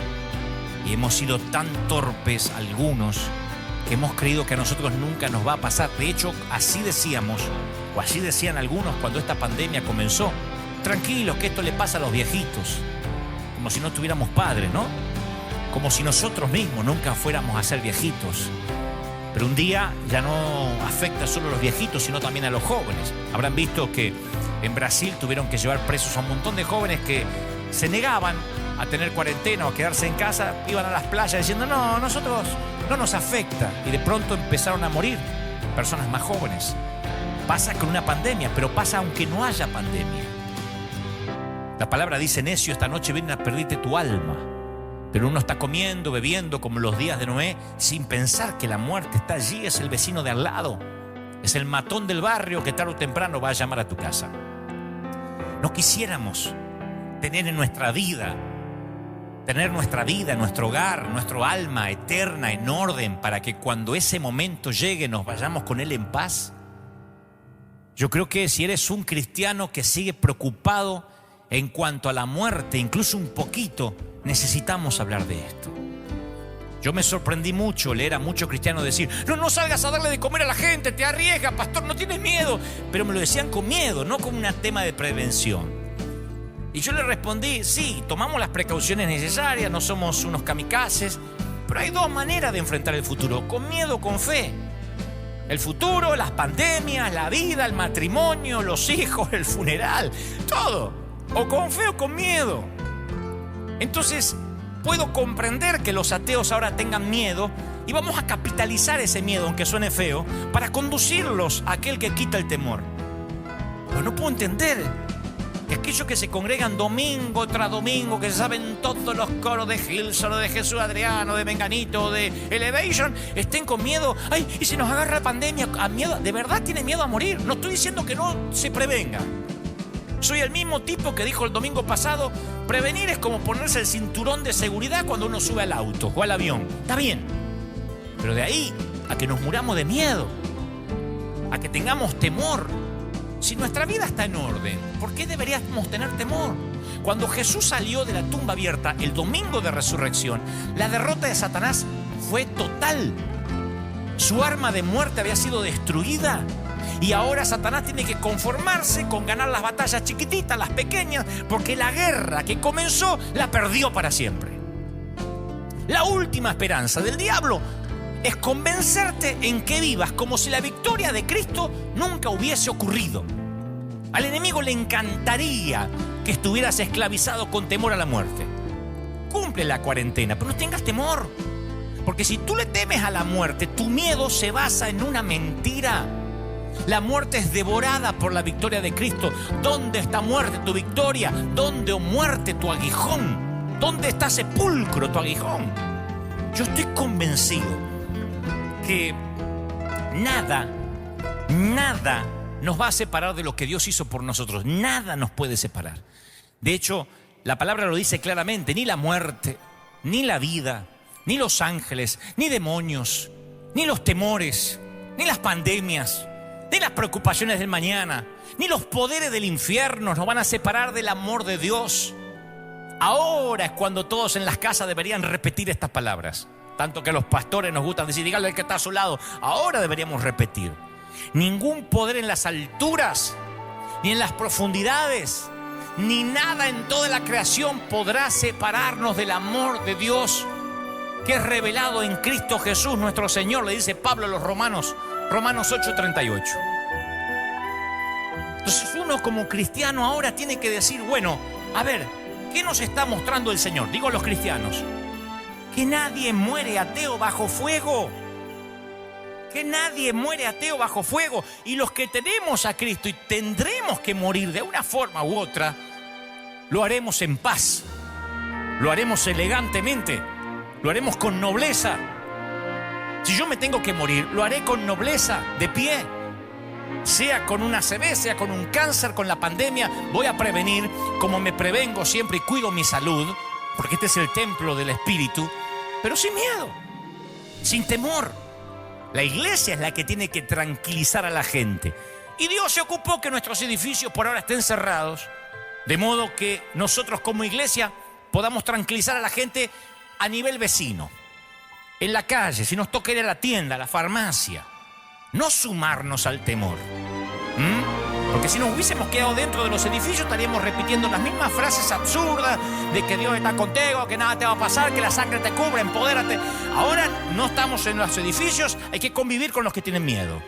y hemos sido tan torpes algunos que hemos creído que a nosotros nunca nos va a pasar. De hecho, así decíamos, o así decían algunos cuando esta pandemia comenzó, tranquilos, que esto le pasa a los viejitos, como si no tuviéramos padres, ¿no? Como si nosotros mismos nunca fuéramos a ser viejitos. Pero un día ya no afecta solo a los viejitos, sino también a los jóvenes. Habrán visto que en Brasil tuvieron que llevar presos a un montón de jóvenes que se negaban a tener cuarentena o a quedarse en casa, iban a las playas diciendo, no, nosotros no nos afecta. Y de pronto empezaron a morir personas más jóvenes. Pasa con una pandemia, pero pasa aunque no haya pandemia. La palabra dice, necio, esta noche vienen a pedirte tu alma. Pero uno está comiendo, bebiendo como los días de Noé, sin pensar que la muerte está allí, es el vecino de al lado. Es el matón del barrio que tarde o temprano va a llamar a tu casa. No quisiéramos tener nuestra vida, nuestro hogar, nuestro alma eterna en orden para que cuando ese momento llegue nos vayamos con él en paz. Yo creo que si eres un cristiano que sigue preocupado en cuanto a la muerte, incluso un poquito, necesitamos hablar de esto. Yo me sorprendí mucho leer a muchos cristianos decir, no salgas a darle de comer a la gente, te arriesgas, pastor, no tienes miedo. Pero me lo decían con miedo, no como un tema de prevención. Y yo le respondí, sí, tomamos las precauciones necesarias, no somos unos kamikazes, pero hay dos maneras de enfrentar el futuro, con miedo o con fe. El futuro, las pandemias, la vida, el matrimonio, los hijos, el funeral, todo, o con fe o con miedo. Entonces, puedo comprender que los ateos ahora tengan miedo y vamos a capitalizar ese miedo, aunque suene feo, para conducirlos a aquel que quita el temor. Pero no puedo entender que aquellos que se congregan domingo tras domingo, que saben todos los coros de Hillsong, o de Jesús Adriano, de Menganito, de Elevation, estén con miedo. Ay, y si nos agarra la pandemia, a miedo, ¿de verdad tiene miedo a morir? No estoy diciendo que no se prevenga. Soy el mismo tipo que dijo el domingo pasado, prevenir es como ponerse el cinturón de seguridad cuando uno sube al auto o al avión. Está bien, pero de ahí a que nos muramos de miedo, a que tengamos temor. Si nuestra vida está en orden, ¿por qué deberíamos tener temor? Cuando Jesús salió de la tumba abierta el domingo de resurrección, la derrota de Satanás fue total. Su arma de muerte había sido destruida. Y ahora Satanás tiene que conformarse con ganar las batallas chiquititas, las pequeñas, porque la guerra que comenzó la perdió para siempre. La última esperanza del diablo es convencerte en que vivas como si la victoria de Cristo nunca hubiese ocurrido. Al enemigo le encantaría que estuvieras esclavizado con temor a la muerte. Cumple la cuarentena, pero no tengas temor. Porque si tú le temes a la muerte, tu miedo se basa en una mentira. La muerte es devorada por la victoria de Cristo. ¿Dónde está muerte tu victoria? ¿Dónde, oh muerte, tu aguijón? ¿Dónde está sepulcro tu aguijón? Yo estoy convencido que nada nos va a separar de lo que Dios hizo por nosotros. Nada nos puede separar. De hecho, la palabra lo dice claramente. Ni la muerte, ni la vida, ni los ángeles, ni demonios, ni los temores, ni las pandemias, ni las preocupaciones del mañana, ni los poderes del infierno nos van a separar del amor de Dios. Ahora es cuando todos en las casas deberían repetir estas palabras. tanto que los pastores nos gustan decir, dígale al que está a su lado. Ahora deberíamos repetir: ningún poder en las alturas, ni en las profundidades, ni nada en toda la creación podrá separarnos del amor de Dios que es revelado en Cristo Jesús nuestro Señor, le dice Pablo a los Romanos 8:38. Entonces uno como cristiano ahora tiene que decir, bueno, a ver, ¿qué nos está mostrando el Señor? Digo los cristianos, que nadie muere ateo bajo fuego. Que nadie muere ateo bajo fuego. Y los que tenemos a Cristo y tendremos que morir de una forma u otra, lo haremos en paz, lo haremos elegantemente, lo haremos con nobleza. Si yo me tengo que morir, lo haré con nobleza, de pie. Sea con una ACV, sea con un cáncer, con la pandemia, voy a prevenir como me prevengo siempre y cuido mi salud, porque este es el templo del Espíritu, pero sin miedo, sin temor. La iglesia es la que tiene que tranquilizar a la gente. Y Dios se ocupó que nuestros edificios por ahora estén cerrados, de modo que nosotros como iglesia podamos tranquilizar a la gente a nivel vecino, en la calle, si nos toca ir a la tienda, a la farmacia. No sumarnos al temor. Porque si nos hubiésemos quedado dentro de los edificios, estaríamos repitiendo las mismas frases absurdas de que Dios está contigo, que nada te va a pasar, que la sangre te cubre, empodérate. Ahora no estamos en los edificios, hay que convivir con los que tienen miedo.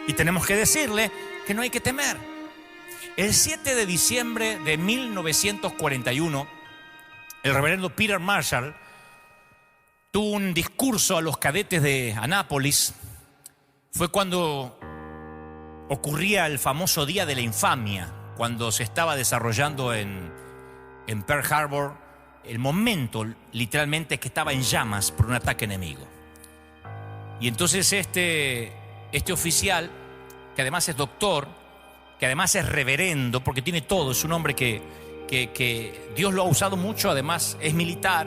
Y tenemos que decirle que no hay que temer. El 7 de diciembre de 1941, el reverendo Peter Marshall tuvo un discurso a los cadetes de Annapolis. Fue cuando ocurría el famoso Día de la Infamia, cuando se estaba desarrollando en Pearl Harbor el momento literalmente que estaba en llamas por un ataque enemigo. Y entonces este oficial, que además es doctor, que además es reverendo, porque tiene todo, es un hombre que Dios lo ha usado mucho, además es militar,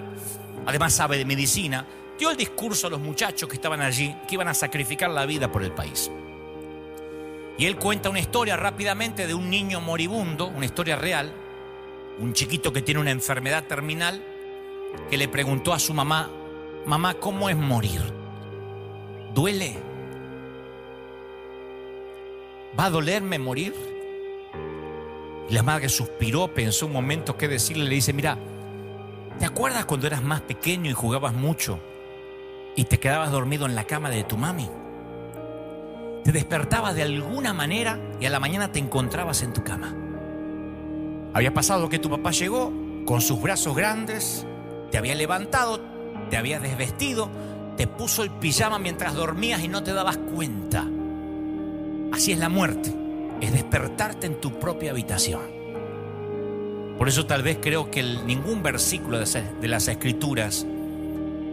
además sabe de medicina, dio el discurso a los muchachos que estaban allí, que iban a sacrificar la vida por el país. Y él cuenta una historia rápidamente de un niño moribundo, una historia real, un chiquito que tiene una enfermedad terminal, que le preguntó a su mamá, mamá, ¿cómo es morir? ¿Duele? ¿Va a dolerme morir? Y la madre suspiró, pensó un momento qué decirle, le dice, mira, ¿te acuerdas cuando eras más pequeño y jugabas mucho y te quedabas dormido en la cama de tu mami? Te despertabas de alguna manera y a la mañana te encontrabas en tu cama. Había pasado que tu papá llegó con sus brazos grandes, te había levantado, te había desvestido, te puso el pijama mientras dormías y no te dabas cuenta. Así es la muerte, es despertarte en tu propia habitación. Por eso tal vez creo que ningún versículo de las Escrituras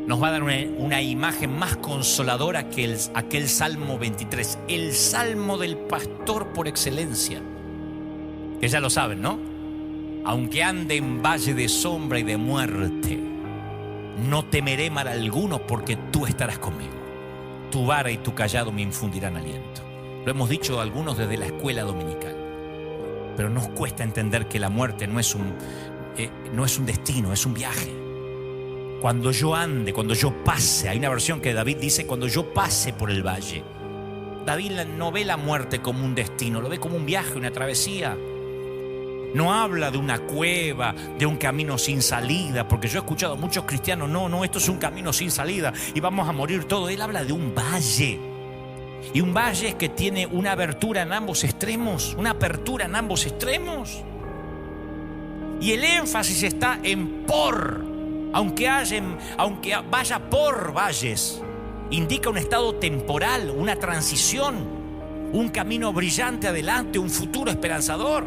nos va a dar una imagen más consoladora que aquel Salmo 23, el Salmo del pastor por excelencia, que ya lo saben, ¿no? Aunque ande en valle de sombra y de muerte, no temeré mal alguno porque tú estarás conmigo. Tu vara y tu callado me infundirán aliento. Lo hemos dicho algunos desde la escuela dominical, pero nos cuesta entender que la muerte no es un destino, es un viaje. Cuando yo ande, cuando yo pase, hay una versión que David dice, cuando yo pase por el valle. David no ve la muerte como un destino, lo ve como un viaje, una travesía. No habla de una cueva, de un camino sin salida, porque yo he escuchado a muchos cristianos, no, esto es un camino sin salida y vamos a morir todos. Él habla de un valle. Y un valle es que tiene una abertura en ambos extremos, una apertura en ambos extremos. Y el énfasis está en por. Aunque vaya por valles, indica un estado temporal, una transición, un camino brillante adelante, un futuro esperanzador.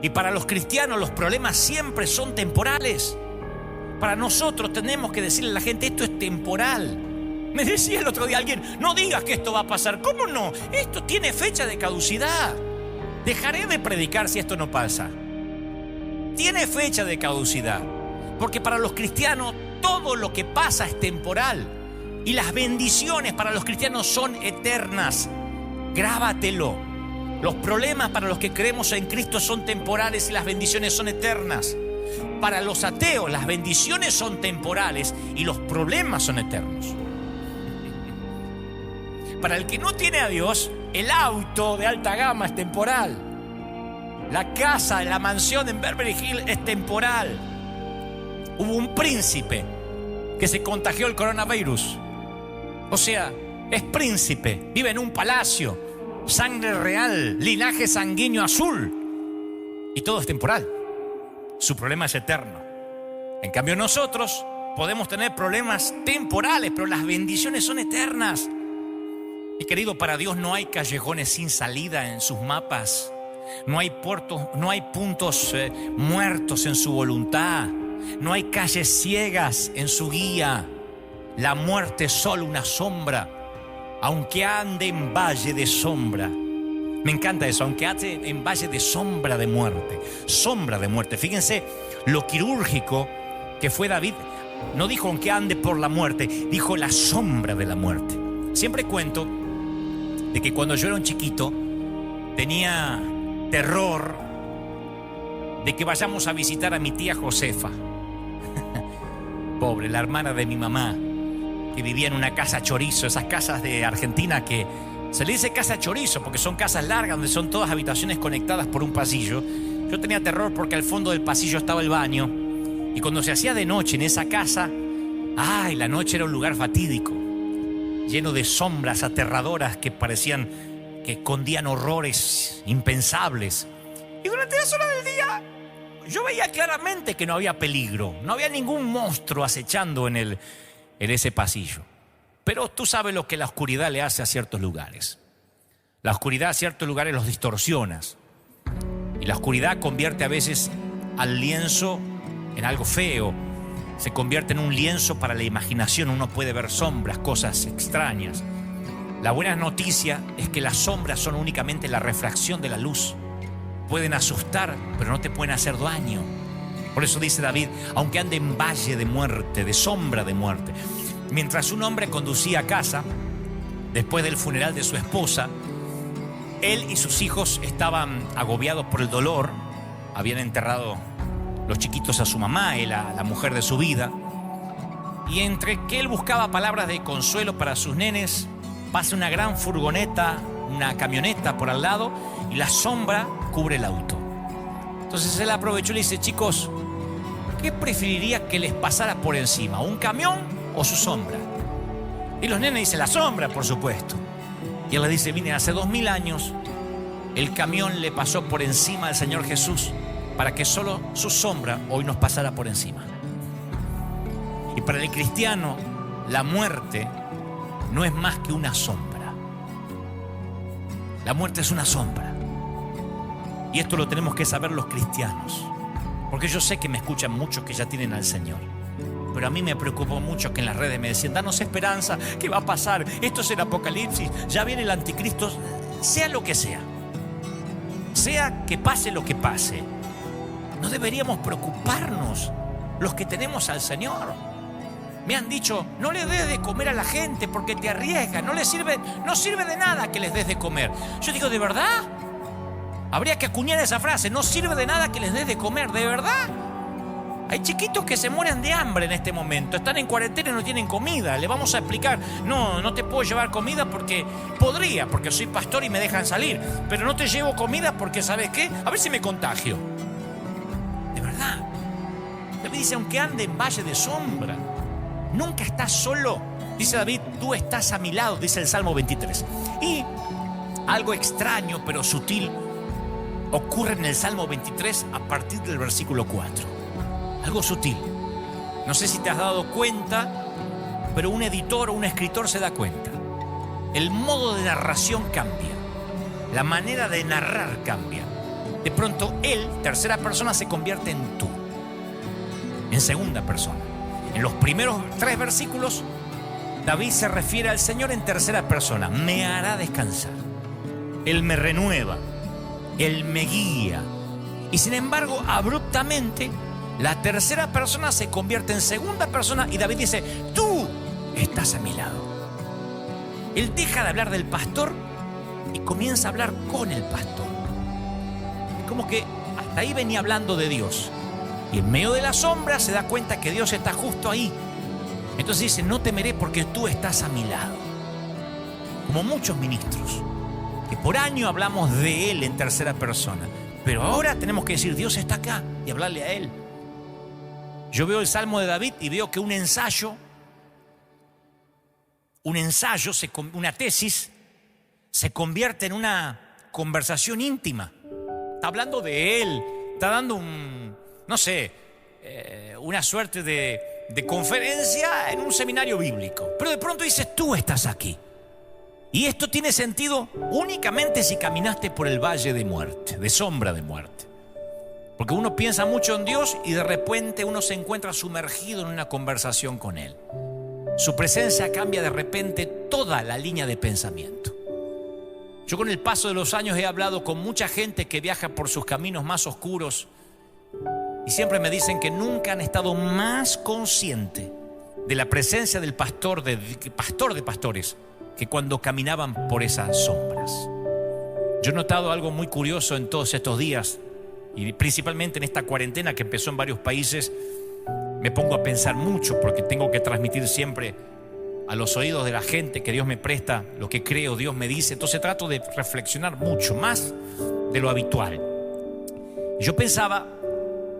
Y para los cristianos los problemas siempre son temporales. Para nosotros tenemos que decirle a la gente, esto es temporal. Me decía el otro día alguien, no digas que esto va a pasar. ¿Cómo no? Esto tiene fecha de caducidad. Dejaré de predicar si esto no pasa. Tiene fecha de caducidad. Porque para los cristianos todo lo que pasa es temporal. Y las bendiciones para los cristianos son eternas. Grábatelo. Los problemas para los que creemos en Cristo son temporales y las bendiciones son eternas. Para los ateos, las bendiciones son temporales y los problemas son eternos. Para el que no tiene a Dios, el auto de alta gama es temporal. La casa, la mansión en Beverly Hills es temporal. Hubo un príncipe que se contagió el coronavirus. O sea, es príncipe, vive en un palacio, sangre real, linaje sanguíneo azul. Y todo es temporal. Su problema es eterno. En cambio nosotros podemos tener problemas temporales, pero las bendiciones son eternas. Y querido, para Dios no hay callejones sin salida en sus mapas. No hay puntos muertos en su voluntad. No hay calles ciegas en su guía. La muerte es solo una sombra, aunque ande en valle de sombra. Me encanta eso, aunque ande en valle de sombra de muerte. Sombra de muerte. Fíjense lo quirúrgico que fue David. No dijo aunque ande por la muerte, dijo la sombra de la muerte. Siempre cuento de que cuando yo era un chiquito tenía terror de que vayamos a visitar a mi tía Josefa. Pobre, la hermana de mi mamá, que vivía en una casa chorizo, esas casas de Argentina que se le dice casa chorizo porque son casas largas donde son todas habitaciones conectadas por un pasillo. Yo tenía terror porque al fondo del pasillo estaba el baño y cuando se hacía de noche en esa casa, ¡ay! La noche era un lugar fatídico, lleno de sombras aterradoras que parecían que escondían horrores impensables. Y durante las horas del día yo veía claramente que no había peligro, no había ningún monstruo acechando en ese pasillo. Pero tú sabes lo que la oscuridad le hace a ciertos lugares. La oscuridad a ciertos lugares los distorsionas. Y la oscuridad convierte a veces al lienzo en algo feo. Se convierte en un lienzo para la imaginación. Uno puede ver sombras, cosas extrañas. La buena noticia es que las sombras son únicamente la refracción de la luz. Pueden asustar, pero no te pueden hacer daño. Por eso dice David, aunque ande en valle de muerte, de sombra de muerte. Mientras un hombre conducía a casa, después del funeral de su esposa, él y sus hijos estaban agobiados por el dolor. Habían enterrado los chiquitos a su mamá, la mujer de su vida. Y entre que él buscaba palabras de consuelo para sus nenes, pasa una gran furgoneta, una camioneta por al lado, y la sombra cubre el auto. Entonces él aprovechó y le dice, chicos, ¿qué preferiría que les pasara por encima? ¿Un camión o su sombra? Y los nenes dicen, la sombra, por supuesto. Y él les dice, miren, hace 2000 años el camión le pasó por encima al Señor Jesús para que solo su sombra hoy nos pasara por encima. Y para el cristiano, la muerte no es más que una sombra. La muerte es una sombra. Y esto lo tenemos que saber los cristianos. Porque yo sé que me escuchan muchos que ya tienen al Señor. Pero a mí me preocupó mucho que en las redes me decían, danos esperanza, ¿qué va a pasar? Esto es el Apocalipsis, ya viene el anticristo, sea lo que sea. Sea que pase lo que pase. No deberíamos preocuparnos los que tenemos al Señor. Me han dicho, no le des de comer a la gente porque te arriesga, no sirve de nada que les des de comer. Yo digo, ¿de verdad? Habría que acuñar esa frase, no sirve de nada que les des de comer, ¿de verdad? Hay chiquitos que se mueren de hambre en este momento, están en cuarentena y no tienen comida. Le vamos a explicar, no te puedo llevar comida porque soy pastor y me dejan salir, pero no te llevo comida porque, ¿sabes qué? A ver si me contagio. De verdad. David dice, aunque ande en valle de sombra, nunca estás solo. Dice David, tú estás a mi lado, dice el Salmo 23. Y algo extraño pero sutil ocurre en el Salmo 23 a partir del versículo 4. Algo sutil. No sé si te has dado cuenta, pero un editor o un escritor se da cuenta. El modo de narración cambia. La manera de narrar cambia. De pronto él, tercera persona, se convierte en tú. En segunda persona. En los primeros 3 versículos, David se refiere al Señor en tercera persona. Me hará descansar. Él me renueva. Él me guía. Y sin embargo, abruptamente, la tercera persona se convierte en segunda persona y David dice, tú estás a mi lado. Él deja de hablar del pastor y comienza a hablar con el pastor. Es como que hasta ahí venía hablando de Dios. Y en medio de la sombra se da cuenta que Dios está justo ahí. Entonces dice, no temeré porque tú estás a mi lado. Como muchos ministros, que por año hablamos de Él en tercera persona. Pero ahora tenemos que decir, Dios está acá y hablarle a Él. Yo veo el Salmo de David y veo que un ensayo, una tesis, se convierte en una conversación íntima. Está hablando de Él, está dando una suerte de conferencia en un seminario bíblico. Pero de pronto dices, tú estás aquí. Y esto tiene sentido únicamente si caminaste por el valle de muerte, de sombra de muerte. Porque uno piensa mucho en Dios y de repente uno se encuentra sumergido en una conversación con Él. Su presencia cambia de repente toda la línea de pensamiento. Yo con el paso de los años he hablado con mucha gente que viaja por sus caminos más oscuros y siempre me dicen que nunca han estado más conscientes de la presencia del pastor de pastores que cuando caminaban por esas sombras. Yo he notado algo muy curioso en todos estos días y principalmente en esta cuarentena que empezó en varios países. Me pongo a pensar mucho porque tengo que transmitir siempre a los oídos de la gente que Dios me presta lo que creo, Dios me dice. Entonces trato de reflexionar mucho más de lo habitual. Yo pensaba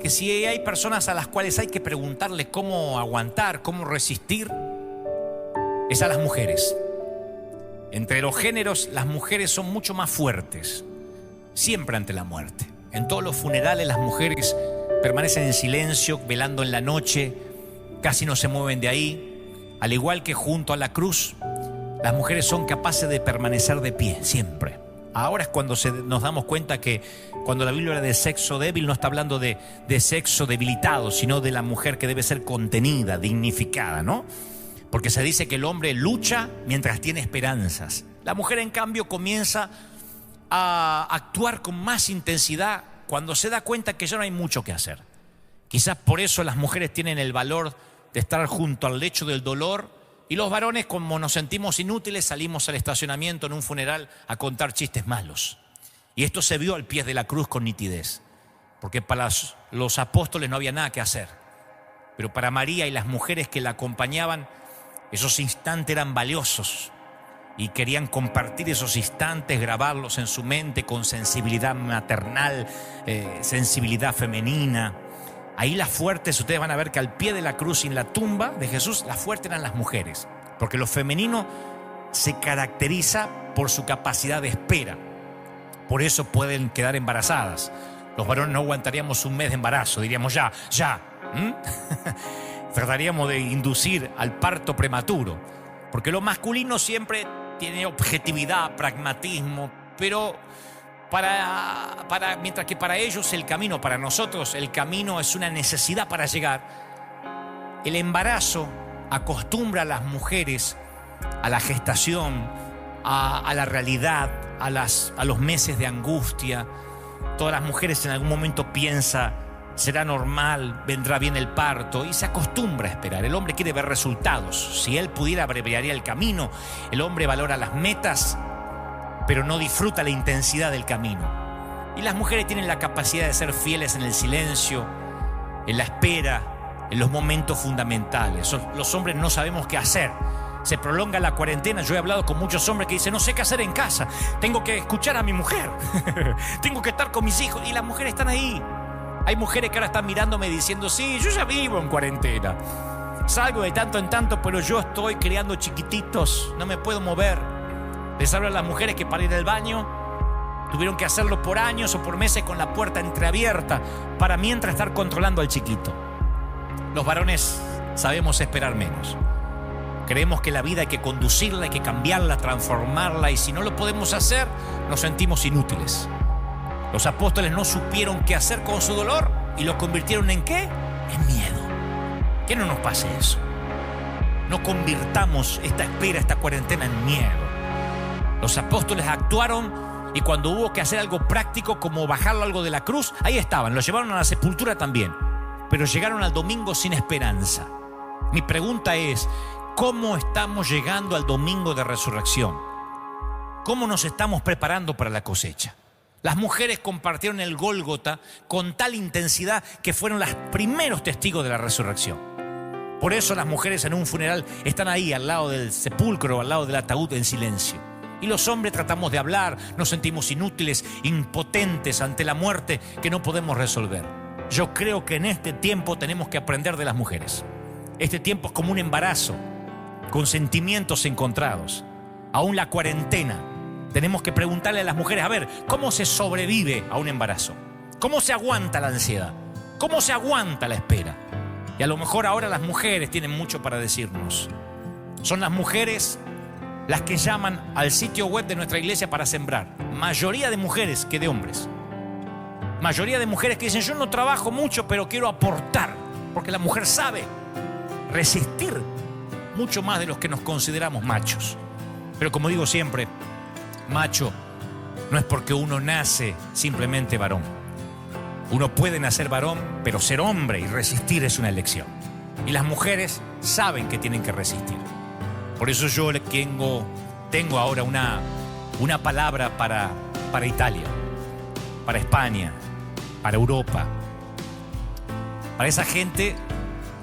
que si hay personas a las cuales hay que preguntarle cómo aguantar, cómo resistir, es a las mujeres. Entre los géneros, las mujeres son mucho más fuertes, siempre ante la muerte. En todos los funerales las mujeres permanecen en silencio, velando en la noche, casi no se mueven de ahí. Al igual que junto a la cruz, las mujeres son capaces de permanecer de pie, siempre. Ahora es cuando nos damos cuenta que cuando la Biblia habla de sexo débil, no está hablando de sexo debilitado, sino de la mujer que debe ser contenida, dignificada, ¿no? Porque se dice que el hombre lucha mientras tiene esperanzas. La mujer, en cambio, comienza a actuar con más intensidad cuando se da cuenta que ya no hay mucho que hacer. Quizás por eso las mujeres tienen el valor de estar junto al lecho del dolor y los varones, como nos sentimos inútiles, salimos al estacionamiento en un funeral a contar chistes malos. Y esto se vio al pie de la cruz con nitidez, porque para los apóstoles no había nada que hacer. Pero para María y las mujeres que la acompañaban, esos instantes eran valiosos y querían compartir esos instantes, grabarlos en su mente con sensibilidad maternal, sensibilidad femenina. Ahí las fuertes, ustedes van a ver que al pie de la cruz y en la tumba de Jesús, las fuertes eran las mujeres, porque lo femenino se caracteriza por su capacidad de espera. Por eso pueden quedar embarazadas. Los varones no aguantaríamos un mes de embarazo, diríamos ya. Trataríamos de inducir al parto prematuro, porque lo masculino siempre tiene objetividad, pragmatismo, pero mientras que para ellos el camino, para nosotros el camino es una necesidad para llegar. El embarazo acostumbra a las mujeres a la gestación, a la realidad, a los meses de angustia. Todas las mujeres en algún momento piensan, será normal, vendrá bien el parto, y se acostumbra a esperar. El hombre quiere ver resultados. Si él pudiera, abreviaría el camino. El hombre valora las metas, pero no disfruta la intensidad del camino. Y las mujeres tienen la capacidad de ser fieles en el silencio, en la espera, en los momentos fundamentales. Los hombres no sabemos qué hacer. Se prolonga la cuarentena. Yo he hablado con muchos hombres que dicen, no sé qué hacer en casa, tengo que escuchar a mi mujer, tengo que estar con mis hijos, y las mujeres están ahí. Hay mujeres que ahora están mirándome diciendo, sí, yo ya vivo en cuarentena, salgo de tanto en tanto, pero yo estoy criando chiquititos, no me puedo mover. Les hablo a las mujeres que para ir al baño tuvieron que hacerlo por años o por meses con la puerta entreabierta para mientras estar controlando al chiquito. Los varones sabemos esperar menos. Creemos que la vida hay que conducirla, hay que cambiarla, transformarla, y si no lo podemos hacer, nos sentimos inútiles. Los apóstoles no supieron qué hacer con su dolor y lo convirtieron ¿en qué? En miedo. Que no nos pase eso. No convirtamos esta espera, esta cuarentena en miedo. Los apóstoles actuaron, y cuando hubo que hacer algo práctico como bajarlo algo de la cruz, ahí estaban, lo llevaron a la sepultura también, pero llegaron al domingo sin esperanza. Mi pregunta es, ¿cómo estamos llegando al domingo de resurrección? ¿Cómo nos estamos preparando para la cosecha? Las mujeres compartieron el Gólgota con tal intensidad que fueron los primeros testigos de la resurrección. Por eso las mujeres en un funeral están ahí al lado del sepulcro, al lado del ataúd en silencio. Y los hombres tratamos de hablar, nos sentimos inútiles, impotentes ante la muerte que no podemos resolver. Yo creo que en este tiempo tenemos que aprender de las mujeres. Este tiempo es como un embarazo, con sentimientos encontrados. Aún la cuarentena, tenemos que preguntarle a las mujeres, a ver, ¿cómo se sobrevive a un embarazo? ¿Cómo se aguanta la ansiedad? ¿Cómo se aguanta la espera? Y a lo mejor ahora las mujeres tienen mucho para decirnos. Son las mujeres las que llaman al sitio web de nuestra iglesia para sembrar. Mayoría de mujeres que de hombres. Mayoría de mujeres que dicen, yo no trabajo mucho, pero quiero aportar. Porque la mujer sabe resistir mucho más de los que nos consideramos machos. Pero como digo siempre, macho no es porque uno nace simplemente varón. Uno puede nacer varón, pero ser hombre y resistir es una elección. Y las mujeres saben que tienen que resistir. Por eso yo tengo ahora una palabra para Italia, para España, para Europa, para esa gente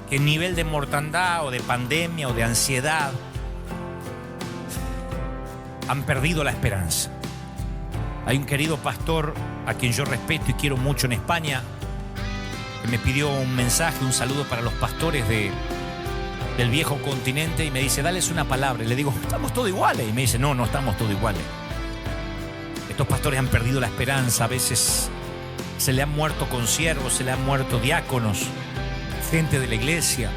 que en nivel de mortandad o de pandemia o de ansiedad han perdido la esperanza. Hay un querido pastor a quien yo respeto y quiero mucho en España que me pidió un mensaje, un saludo para los pastores del viejo continente y me dice, dales una palabra. Y le digo, estamos todos iguales. Y me dice, no estamos todos iguales. Estos pastores han perdido la esperanza. A veces se le han muerto consiervos, se le han muerto diáconos, gente de la iglesia.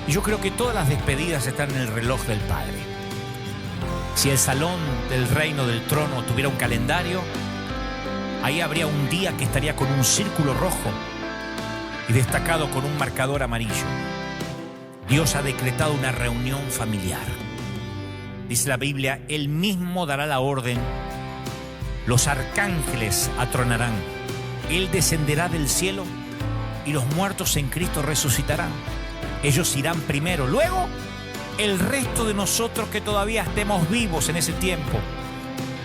Y yo creo que todas las despedidas están en el reloj del Padre. Si el salón del reino del trono tuviera un calendario, ahí habría un día que estaría con un círculo rojo y destacado con un marcador amarillo. Dios ha decretado una reunión familiar. Dice la Biblia, Él mismo dará la orden, los arcángeles atronarán, Él descenderá del cielo y los muertos en Cristo resucitarán. Ellos irán primero, luego el resto de nosotros que todavía estemos vivos en ese tiempo,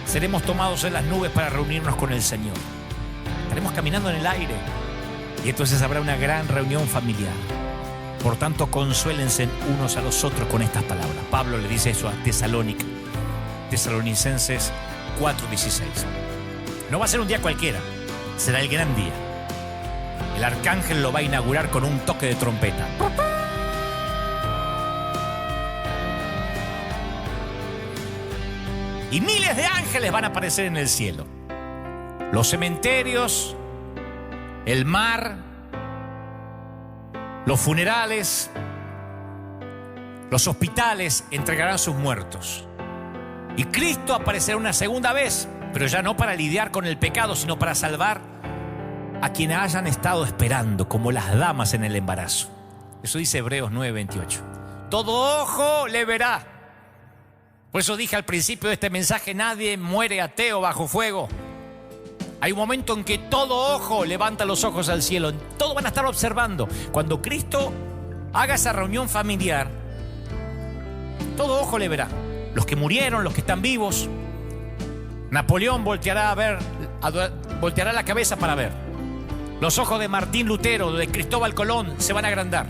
seremos tomados en las nubes para reunirnos con el Señor. Estaremos caminando en el aire y entonces habrá una gran reunión familiar. Por tanto, consuélense unos a los otros con estas palabras. Pablo le dice eso a Tesalonicenses 4:16. No va a ser un día cualquiera, será el gran día. El arcángel lo va a inaugurar con un toque de trompeta. Y miles de ángeles van a aparecer en el cielo. Los cementerios, el mar, los funerales, los hospitales entregarán sus muertos. Y Cristo aparecerá una segunda vez, pero ya no para lidiar con el pecado, sino para salvar a quienes hayan estado esperando, como las damas en el embarazo. Eso dice Hebreos 9:28. Todo ojo le verá. Por eso dije al principio de este mensaje, nadie muere ateo bajo fuego. Hay un momento en que todo ojo levanta los ojos al cielo. Todos van a estar observando. Cuando Cristo haga esa reunión familiar, todo ojo le verá. Los que murieron, los que están vivos. Napoleón volteará la cabeza para ver. Los ojos de Martín Lutero, de Cristóbal Colón se van a agrandar.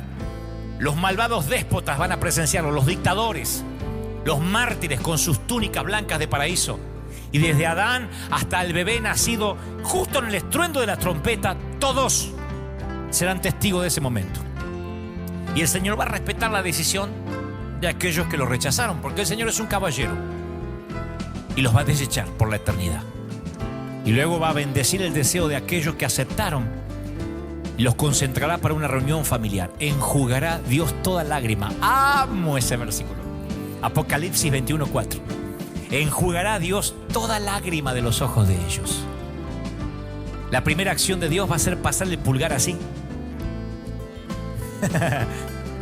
Los malvados déspotas van a presenciarlo, los dictadores, los mártires con sus túnicas blancas de paraíso. Y desde Adán hasta el bebé nacido justo en el estruendo de la trompeta, todos serán testigos de ese momento. Y el Señor va a respetar la decisión de aquellos que lo rechazaron, porque el Señor es un caballero y los va a desechar por la eternidad. Y luego va a bendecir el deseo de aquellos que aceptaron y los concentrará para una reunión familiar. Enjugará Dios toda lágrima. Amo ese versículo. Apocalipsis 21:4. Enjugará Dios toda lágrima de los ojos de ellos. La primera acción de Dios va a ser pasarle el pulgar así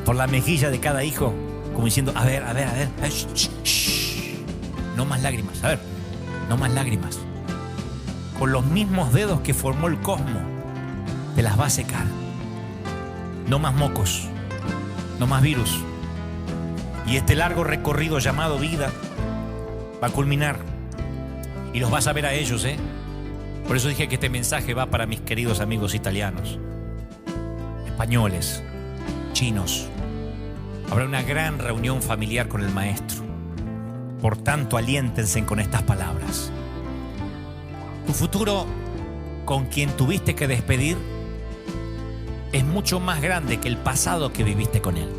por la mejilla de cada hijo, como diciendo, a ver, shh, shh. No más lágrimas, a ver, no más lágrimas. Con los mismos dedos que formó el cosmos, te las va a secar. No más mocos, no más virus. Y este largo recorrido llamado vida va a culminar. Y los vas a ver a ellos, ¿eh? Por eso dije que este mensaje va para mis queridos amigos italianos, españoles, chinos. Habrá una gran reunión familiar con el Maestro. Por tanto, aliéntense con estas palabras. Tu futuro con quien tuviste que despedir es mucho más grande que el pasado que viviste con él.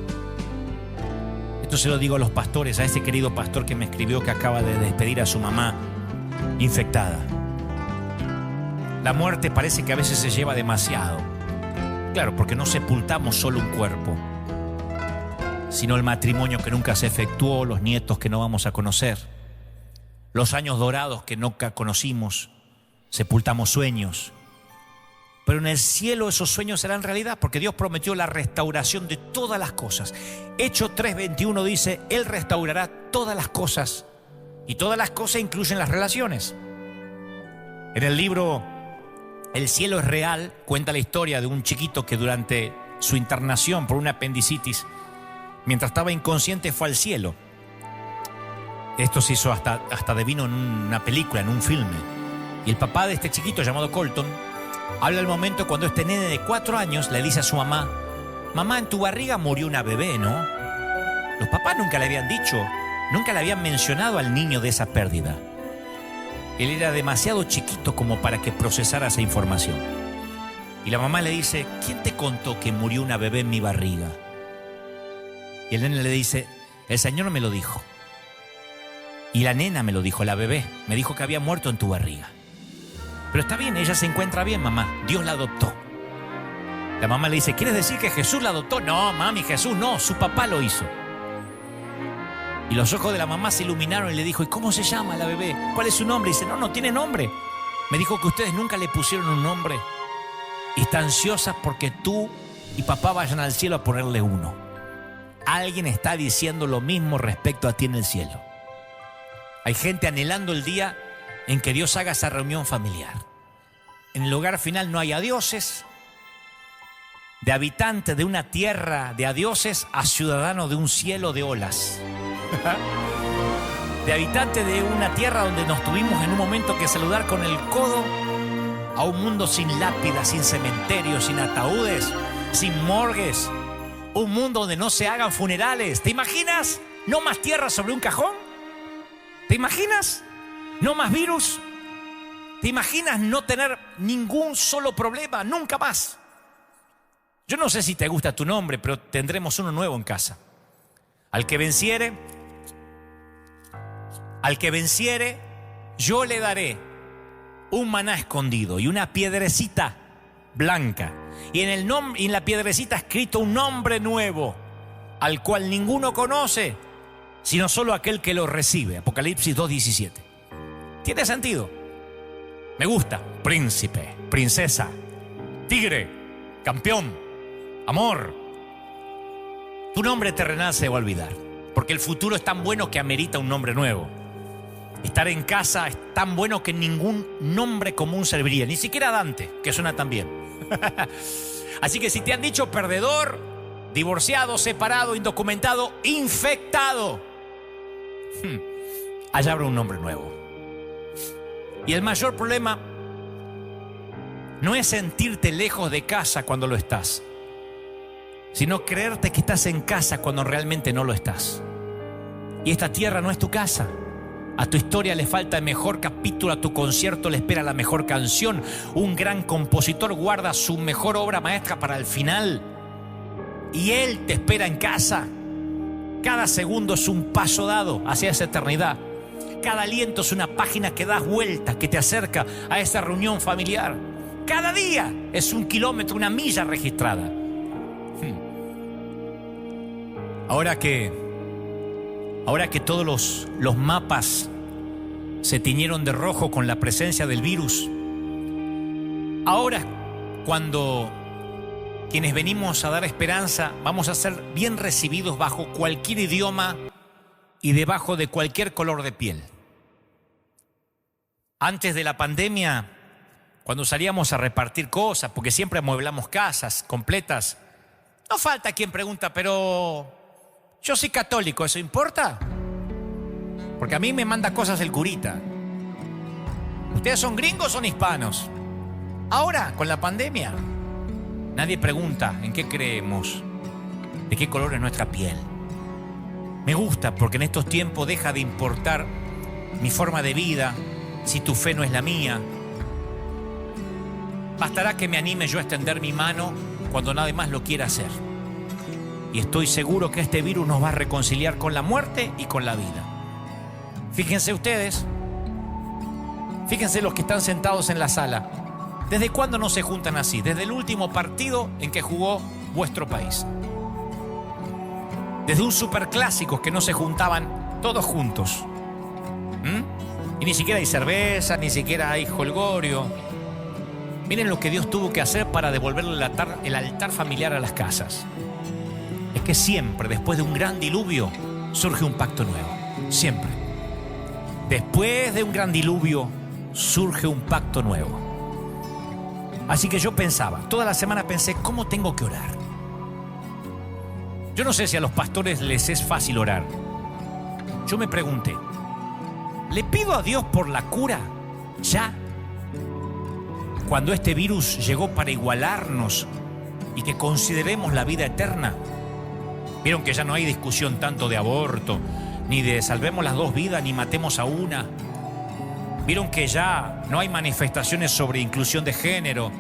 Esto se lo digo a los pastores, a ese querido pastor que me escribió que acaba de despedir a su mamá infectada. La muerte parece que a veces se lleva demasiado. Claro, porque no sepultamos solo un cuerpo, sino el matrimonio que nunca se efectuó, los nietos que no vamos a conocer, los años dorados que nunca conocimos. Sepultamos sueños. Pero en el cielo esos sueños serán realidad, porque Dios prometió la restauración de todas las cosas. Hechos 3:21 dice, Él restaurará todas las cosas. Y todas las cosas incluyen las relaciones. En el libro El cielo es real, cuenta la historia de un chiquito que durante su internación por una apendicitis, mientras estaba inconsciente, fue al cielo. Esto se hizo hasta devino en una película, en un filme. Y el papá de este chiquito, llamado Colton, habla del momento cuando este nene de 4 años le dice a su mamá, mamá, en tu barriga murió una bebé, ¿no? Los papás nunca le habían dicho, nunca le habían mencionado al niño de esa pérdida. Él era demasiado chiquito como para que procesara esa información. Y la mamá le dice, ¿quién te contó que murió una bebé en mi barriga? Y el nene le dice, el Señor me lo dijo. Y la nena me lo dijo, la bebé, me dijo que había muerto en tu barriga. Pero está bien, ella se encuentra bien, mamá. Dios la adoptó. La mamá le dice, ¿quieres decir que Jesús la adoptó? No, mami, Jesús no, su papá lo hizo. Y los ojos de la mamá se iluminaron y le dijo, ¿y cómo se llama la bebé? ¿Cuál es su nombre? Y dice, no tiene nombre. Me dijo que ustedes nunca le pusieron un nombre. Y está ansiosa porque tú y papá vayan al cielo a ponerle uno. Alguien está diciendo lo mismo respecto a ti en el cielo. Hay gente anhelando el día en que Dios haga esa reunión familiar. En el hogar final no hay adioses. De habitante de una tierra de adioses a ciudadano de un cielo de olas. De habitante de una tierra donde nos tuvimos en un momento que saludar con el codo, a un mundo sin lápidas, sin cementerios, sin ataúdes, sin morgues. Un mundo donde no se hagan funerales. ¿Te imaginas? ¿No más tierra sobre un cajón? ¿Te imaginas? ¿No más virus? ¿Te imaginas no tener ningún solo problema? Nunca más. Yo no sé si te gusta tu nombre, pero tendremos uno nuevo en casa. Al que venciere, yo le daré un maná escondido y una piedrecita blanca. Y en la piedrecita escrito un nombre nuevo, al cual ninguno conoce, sino solo aquel que lo recibe. Apocalipsis 2:17. ¿Tiene sentido? Me gusta. Príncipe, princesa, tigre, campeón, amor. Tu nombre terrenal se va a olvidar, porque el futuro es tan bueno que amerita un nombre nuevo. Estar en casa es tan bueno que ningún nombre común serviría, ni siquiera Dante, que suena tan bien. Así que si te han dicho perdedor, divorciado, separado, indocumentado, infectado, allá habrá un nombre nuevo. Y el mayor problema no es sentirte lejos de casa cuando lo estás, sino creerte que estás en casa cuando realmente no lo estás. Y esta tierra no es tu casa. A tu historia le falta el mejor capítulo, a tu concierto le espera la mejor canción. Un gran compositor guarda su mejor obra maestra para el final. Y Él te espera en casa. Cada segundo es un paso dado hacia esa eternidad. Cada aliento es una página que das vuelta, que te acerca a esa reunión familiar. Cada día es un kilómetro, una milla registrada. Ahora que todos los mapas se tiñeron de rojo con la presencia del virus, ahora cuando quienes venimos a dar esperanza vamos a ser bien recibidos bajo cualquier idioma y debajo de cualquier color de piel. Antes de la pandemia, cuando salíamos a repartir cosas, porque siempre amueblamos casas completas, no falta quien pregunta, pero yo soy católico, ¿eso importa? Porque a mí me manda cosas el curita. ¿Ustedes son gringos o son hispanos? Ahora, con la pandemia, nadie pregunta en qué creemos, de qué color es nuestra piel. Me gusta porque en estos tiempos deja de importar mi forma de vida, si tu fe no es la mía. Bastará que me anime yo a extender mi mano cuando nadie más lo quiera hacer. Y estoy seguro que este virus nos va a reconciliar con la muerte y con la vida. Fíjense ustedes, fíjense los que están sentados en la sala. ¿Desde cuándo no se juntan así? Desde el último partido en que jugó vuestro país. Desde un superclásico que no se juntaban todos juntos. Y ni siquiera hay cerveza, ni siquiera hay jolgorio. Miren lo que Dios tuvo que hacer para devolverle el altar familiar a las casas. Es que siempre, después de un gran diluvio, surge un pacto nuevo. Siempre. Después de un gran diluvio, surge un pacto nuevo. Así que yo pensaba, toda la semana pensé, ¿cómo tengo que orar? Yo no sé si a los pastores les es fácil orar. Yo me pregunté, ¿le pido a Dios por la cura ya? Cuando este virus llegó para igualarnos y que consideremos la vida eterna. Vieron que ya no hay discusión tanto de aborto, ni de salvemos las dos vidas, ni matemos a una. Vieron que ya no hay manifestaciones sobre inclusión de género,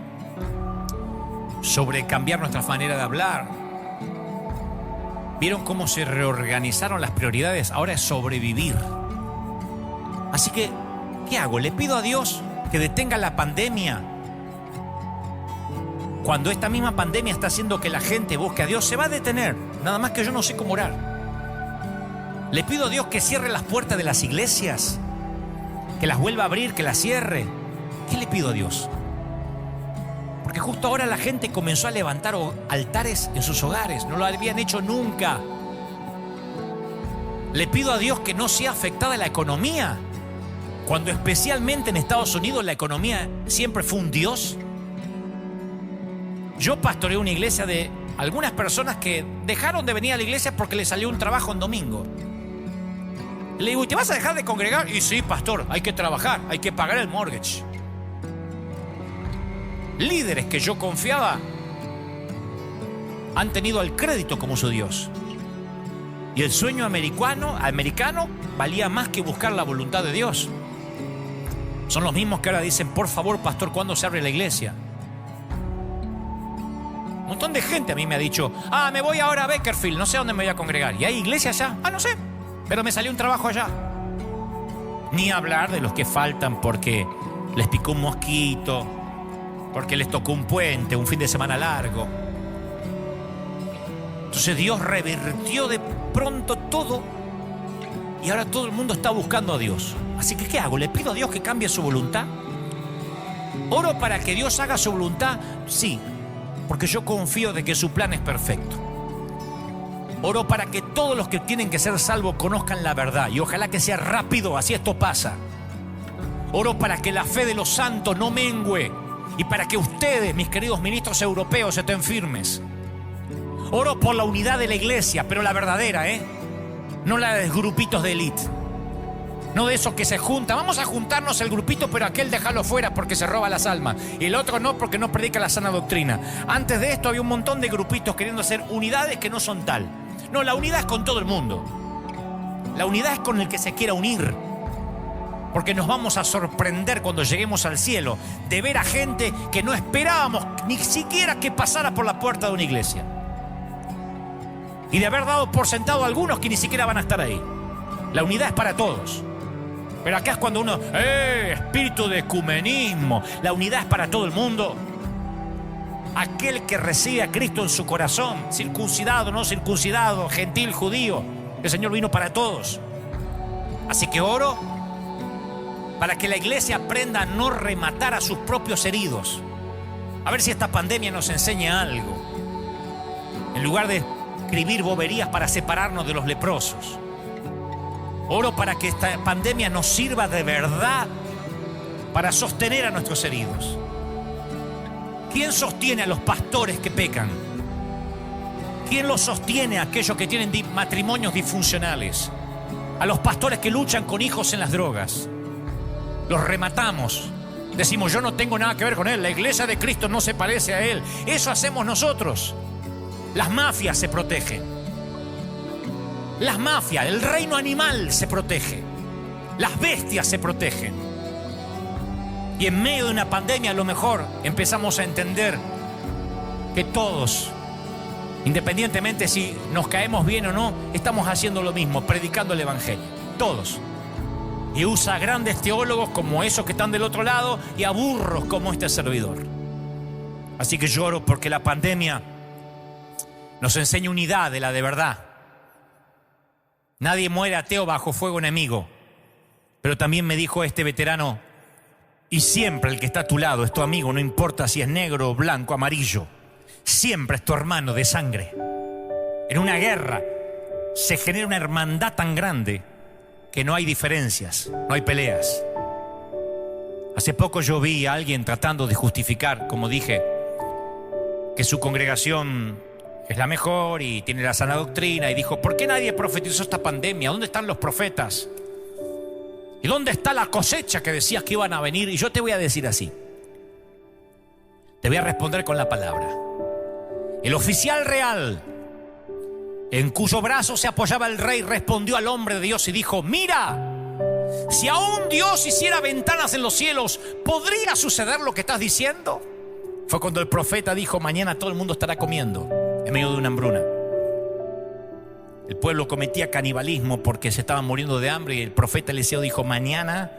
sobre cambiar nuestra manera de hablar. Vieron cómo se reorganizaron las prioridades, ahora es sobrevivir. Así que, ¿qué hago? ¿Le pido a Dios que detenga la pandemia? Cuando esta misma pandemia está haciendo que la gente busque a Dios, se va a detener. Nada más que yo no sé cómo orar. Le pido a Dios que cierre las puertas de las iglesias, que las vuelva a abrir, que las cierre. ¿Qué le pido a Dios? Porque justo ahora la gente comenzó a levantar altares en sus hogares. No lo habían hecho nunca. Le pido a Dios que no sea afectada la economía, cuando especialmente en Estados Unidos la economía siempre fue un Dios. Yo pastoreé una iglesia de algunas personas que dejaron de venir a la iglesia porque les salió un trabajo en domingo. Le digo, ¿y te vas a dejar de congregar? Y sí, pastor, hay que trabajar, hay que pagar el mortgage. Líderes que yo confiaba han tenido al crédito como su Dios. Y el sueño americano valía más que buscar la voluntad de Dios. Son los mismos que ahora dicen, por favor, pastor, ¿cuándo se abre la iglesia? Un montón de gente a mí me ha dicho, me voy ahora a Bakersfield, no sé dónde me voy a congregar. ¿Y hay iglesia allá? No sé, pero me salió un trabajo allá. Ni hablar de los que faltan porque les picó un mosquito, porque les tocó un puente, un fin de semana largo. Entonces Dios revirtió de pronto todo y ahora todo el mundo está buscando a Dios. Así que, ¿qué hago? ¿Le pido a Dios que cambie su voluntad? ¿Oro para que Dios haga su voluntad? Sí, porque yo confío de que su plan es perfecto. Oro para que todos los que tienen que ser salvos conozcan la verdad y ojalá que sea rápido, así esto pasa. Oro para que la fe de los santos no mengüe y para que ustedes, mis queridos ministros europeos, estén firmes. Oro por la unidad de la iglesia, pero la verdadera, no la de grupitos de élite. No de esos que se juntan. Vamos a juntarnos el grupito, pero aquel déjalo fuera porque se roba las almas. Y el otro no, porque no predica la sana doctrina. Antes de esto había un montón de grupitos queriendo hacer unidades que no son tal. No, la unidad es con todo el mundo. La unidad es con el que se quiera unir. Porque nos vamos a sorprender cuando lleguemos al cielo de ver a gente que no esperábamos ni siquiera que pasara por la puerta de una iglesia. Y de haber dado por sentado a algunos que ni siquiera van a estar ahí. La unidad es para todos. Pero acá es cuando uno, espíritu de ecumenismo. La unidad es para todo el mundo. Aquel que recibe a Cristo en su corazón, circuncidado, no circuncidado, gentil, judío, el Señor vino para todos. Así que oro para que la iglesia aprenda a no rematar a sus propios heridos. A ver si esta pandemia nos enseña algo. En lugar de escribir boberías para separarnos de los leprosos. Oro para que esta pandemia nos sirva de verdad para sostener a nuestros heridos. ¿Quién sostiene a los pastores que pecan? ¿Quién los sostiene a aquellos que tienen matrimonios disfuncionales? A los pastores que luchan con hijos en las drogas. los rematamos. Decimos, yo no tengo nada que ver con él, la iglesia de Cristo no se parece a él. Eso hacemos nosotros. Las mafias se protegen. Las mafias, el reino animal se protege. Las bestias se protegen. Y en medio de una pandemia a lo mejor empezamos a entender que todos, independientemente si nos caemos bien o no, estamos haciendo lo mismo, predicando el evangelio. Todos. Y usa a grandes teólogos como esos que están del otro lado y a burros como este servidor. Así que lloro porque la pandemia nos enseña unidad de la de verdad. Nadie muere ateo bajo fuego enemigo. Pero también me dijo este veterano, y siempre el que está a tu lado es tu amigo, no importa si es negro, blanco, amarillo. Siempre es tu hermano de sangre. En una guerra se genera una hermandad tan grande que no hay diferencias, no hay peleas. Hace poco yo vi a alguien tratando de justificar, como dije, que su congregación es la mejor y tiene la sana doctrina, y dijo, ¿por qué nadie profetizó esta pandemia? ¿Dónde están los profetas? ¿Y dónde está la cosecha que decías que iban a venir? Y yo te voy a decir así, te voy a responder con la palabra. El oficial real, en cuyo brazo se apoyaba el rey, respondió al hombre de Dios y dijo, mira, si aún Dios hiciera ventanas en los cielos, ¿podría suceder lo que estás diciendo? Fue cuando el profeta dijo, mañana todo el mundo estará comiendo en medio de una hambruna. El pueblo cometía canibalismo porque se estaban muriendo de hambre, y el profeta Eliseo dijo, mañana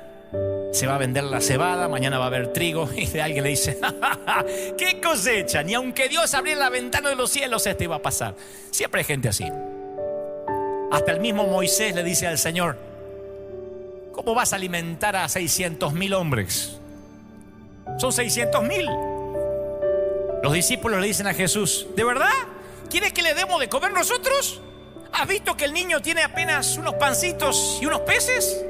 se va a vender la cebada, mañana va a haber trigo. Y alguien le dice, ¡ja, ja, ja! ¿Qué cosecha? Ni aunque Dios abriera la ventana de los cielos, esto iba a pasar. Siempre hay gente así. Hasta el mismo Moisés le dice al Señor, ¿cómo vas a alimentar a 600.000 hombres? Son 600.000. Los discípulos le dicen a Jesús, ¿de verdad? ¿Quieres que le demos de comer nosotros? ¿Has visto que el niño tiene apenas unos pancitos y unos peces?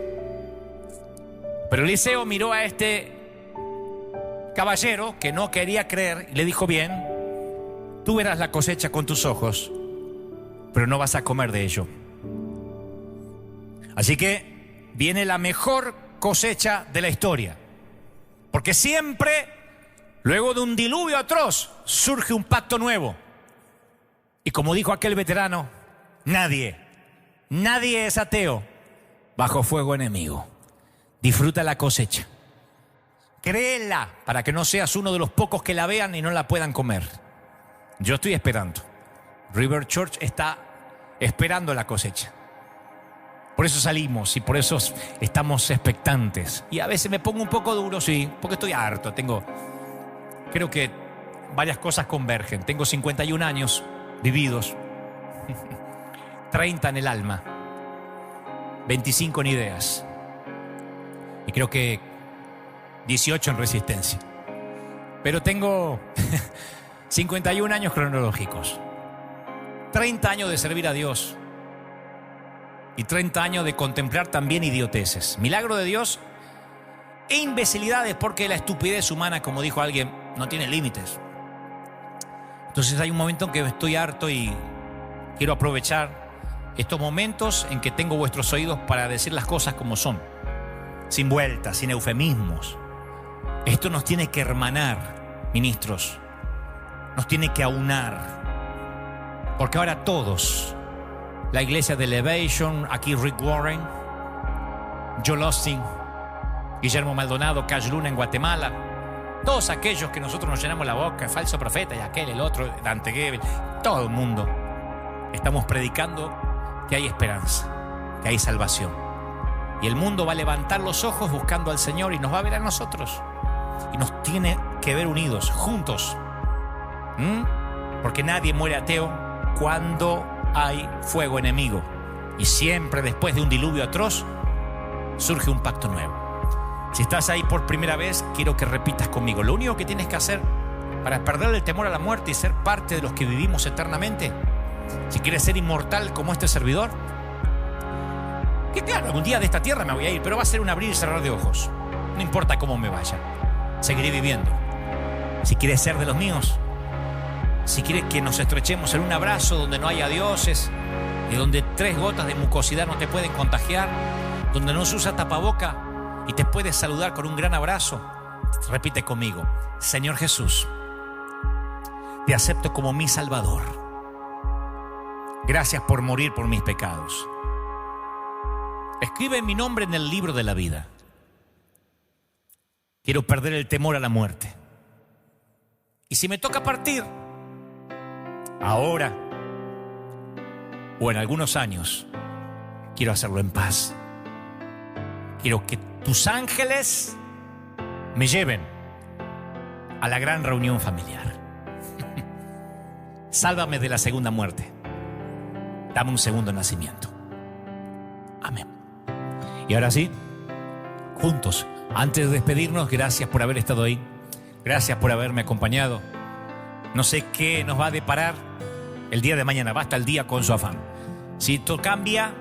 Pero Eliseo miró a este caballero que no quería creer y le dijo, bien, tú verás la cosecha con tus ojos, pero no vas a comer de ello. Así que viene la mejor cosecha de la historia, porque siempre, luego de un diluvio atroz, surge un pacto nuevo. Y como dijo aquel veterano, nadie es ateo bajo fuego enemigo. Disfruta la cosecha. Créela para que no seas uno de los pocos que la vean y no la puedan comer. Yo estoy esperando. River Church está esperando la cosecha. Por eso salimos y por eso estamos expectantes. Y a veces me pongo un poco duro, sí, porque estoy harto. Creo que varias cosas convergen. Tengo 51 años vividos, 30 en el alma, 25 en ideas. Y creo que 18 en resistencia. Pero tengo 51 años cronológicos. 30 años de servir a Dios. Y 30 años de contemplar también idioteces. Milagro de Dios e imbecilidades, porque la estupidez humana, como dijo alguien, no tiene límites. Entonces hay un momento en que estoy harto y quiero aprovechar estos momentos en que tengo vuestros oídos para decir las cosas como son. Sin vueltas, sin eufemismos. Esto nos tiene que hermanar, ministros. Nos tiene que aunar. Porque ahora todos, la iglesia de Elevation, aquí Rick Warren, Joel Osteen, Guillermo Maldonado, Cash Luna en Guatemala, todos aquellos que nosotros nos llenamos la boca, falso profeta y aquel, el otro, Dante Gebel, todo el mundo, estamos predicando que hay esperanza, que hay salvación. Y el mundo va a levantar los ojos buscando al Señor y nos va a ver a nosotros. Y nos tiene que ver unidos, juntos. Porque nadie muere ateo cuando hay fuego enemigo. Y siempre después de un diluvio atroz, surge un pacto nuevo. Si estás ahí por primera vez, quiero que repitas conmigo. Lo único que tienes que hacer para perder el temor a la muerte y ser parte de los que vivimos eternamente, si quieres ser inmortal como este servidor, que claro, algún día de esta tierra me voy a ir, pero va a ser un abrir y cerrar de ojos. No importa cómo me vaya, seguiré viviendo. Si quieres ser de los míos, si quieres que nos estrechemos en un abrazo donde no haya dioses y donde 3 gotas de mucosidad no te pueden contagiar, donde no se usa tapaboca y te puedes saludar con un gran abrazo, repite conmigo: Señor Jesús, te acepto como mi Salvador. Gracias por morir por mis pecados. Escribe mi nombre en el libro de la vida. Quiero perder el temor a la muerte. Y si me toca partir, ahora o en algunos años, quiero hacerlo en paz. Quiero que tus ángeles me lleven a la gran reunión familiar. Sálvame de la segunda muerte. Dame un segundo nacimiento. Amén. Y ahora sí, juntos, antes de despedirnos, gracias por haber estado ahí. Gracias por haberme acompañado. No sé qué nos va a deparar el día de mañana. Basta el día con su afán. Si esto cambia,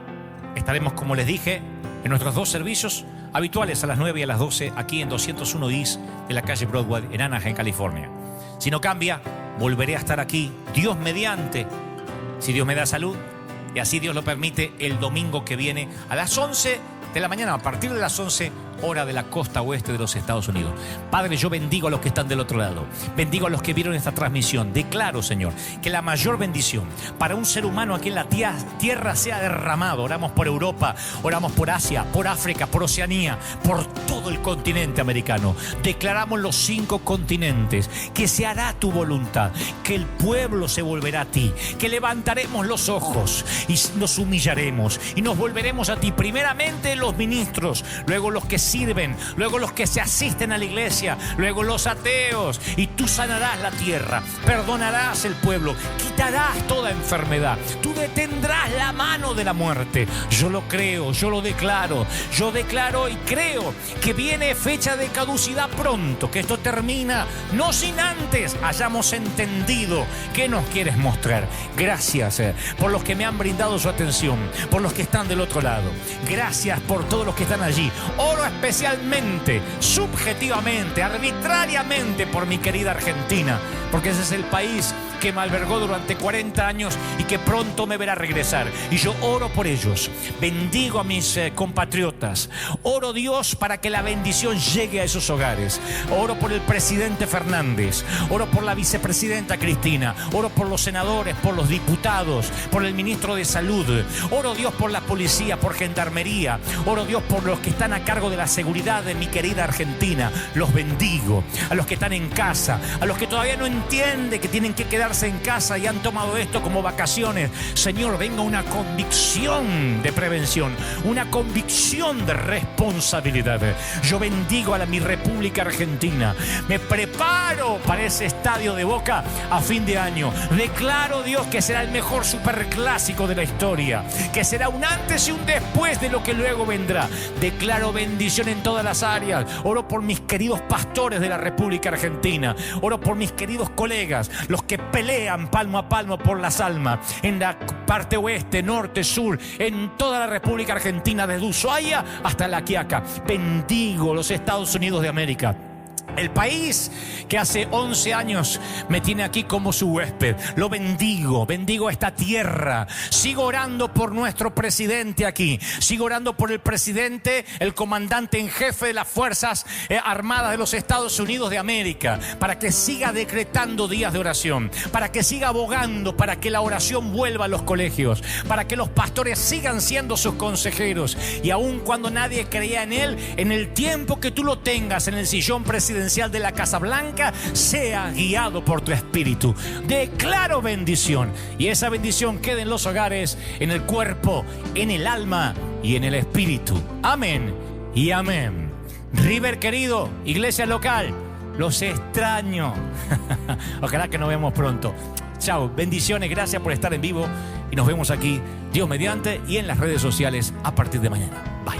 estaremos, como les dije, en nuestros 2 servicios habituales a las 9 y a las 12 aquí en 201 East de la calle Broadway en Anaheim, California. Si no cambia, volveré a estar aquí, Dios mediante, si Dios me da salud y así Dios lo permite, el domingo que viene a las 11 de la mañana, a partir de las 11, hora de la costa oeste de los Estados Unidos. Padre, yo bendigo a los que están del otro lado. Bendigo a los que vieron esta transmisión. Declaro, Señor, que la mayor bendición para un ser humano aquí en la tierra sea derramado. Oramos por Europa, oramos por Asia, por África, por Oceanía, por todo el continente americano. Declaramos los 5 continentes que se hará tu voluntad, que el pueblo se volverá a ti, que levantaremos los ojos y nos humillaremos y nos volveremos a ti. Primeramente los ministros, luego los que sirven, luego los que se asisten a la iglesia, luego los ateos, y tú sanarás la tierra, perdonarás el pueblo, quitarás toda enfermedad, tú detendrás la mano de la muerte. Yo lo creo, yo lo declaro, yo declaro y creo que viene fecha de caducidad pronto, que esto termina, no sin antes hayamos entendido qué nos quieres mostrar. Gracias por los que me han brindado su atención, por los que están del otro lado. Gracias por todos los que están allí. Oro especialmente, subjetivamente, arbitrariamente por mi querida Argentina, porque ese es el país que me albergó durante 40 años y que pronto me verá regresar. Y yo oro por ellos. Bendigo a mis compatriotas. Oro, Dios, para que la bendición llegue a esos hogares. Oro por el presidente Fernández. Oro por la vicepresidenta Cristina. Oro por los senadores, por los diputados, por el ministro de Salud. Oro, Dios, por la policía, por gendarmería. Oro, Dios, por los que están a cargo de la seguridad de mi querida Argentina. Los bendigo. A los que están en casa, a los que todavía no entienden que tienen que quedar en casa y han tomado esto como vacaciones. Señor, venga una convicción de prevención, una convicción de responsabilidad. Yo bendigo a mi República Argentina. Me preparo para ese estadio de Boca a fin de año. Declaro, Dios, que será el mejor superclásico de la historia, que será un antes y un después de lo que luego vendrá. Declaro bendición en todas las áreas. Oro por mis queridos pastores de la República Argentina. Oro por mis queridos colegas, los que pelean palmo a palmo por las almas en la parte oeste, norte, sur, en toda la República Argentina, desde Ushuaia hasta La Quiaca. Bendigo los Estados Unidos de América, el país que hace 11 años me tiene aquí como su huésped. Lo bendigo, bendigo esta tierra. Sigo orando por nuestro presidente aquí. Sigo orando por el presidente, el comandante en jefe de las Fuerzas Armadas de los Estados Unidos de América, para que siga decretando días de oración, para que siga abogando, para que la oración vuelva a los colegios, para que los pastores sigan siendo sus consejeros. Y aun cuando nadie creía en él, en el tiempo que tú lo tengas en el sillón presidencial de la Casa Blanca, sea guiado por tu espíritu. Declaro bendición, y esa bendición quede en los hogares, en el cuerpo, en el alma y en el espíritu. Amén y amén. River querido, iglesia local, los extraño. Ojalá que nos vemos pronto. Chao, bendiciones, gracias por estar en vivo y nos vemos aquí, Dios mediante, y en las redes sociales a partir de mañana. Bye.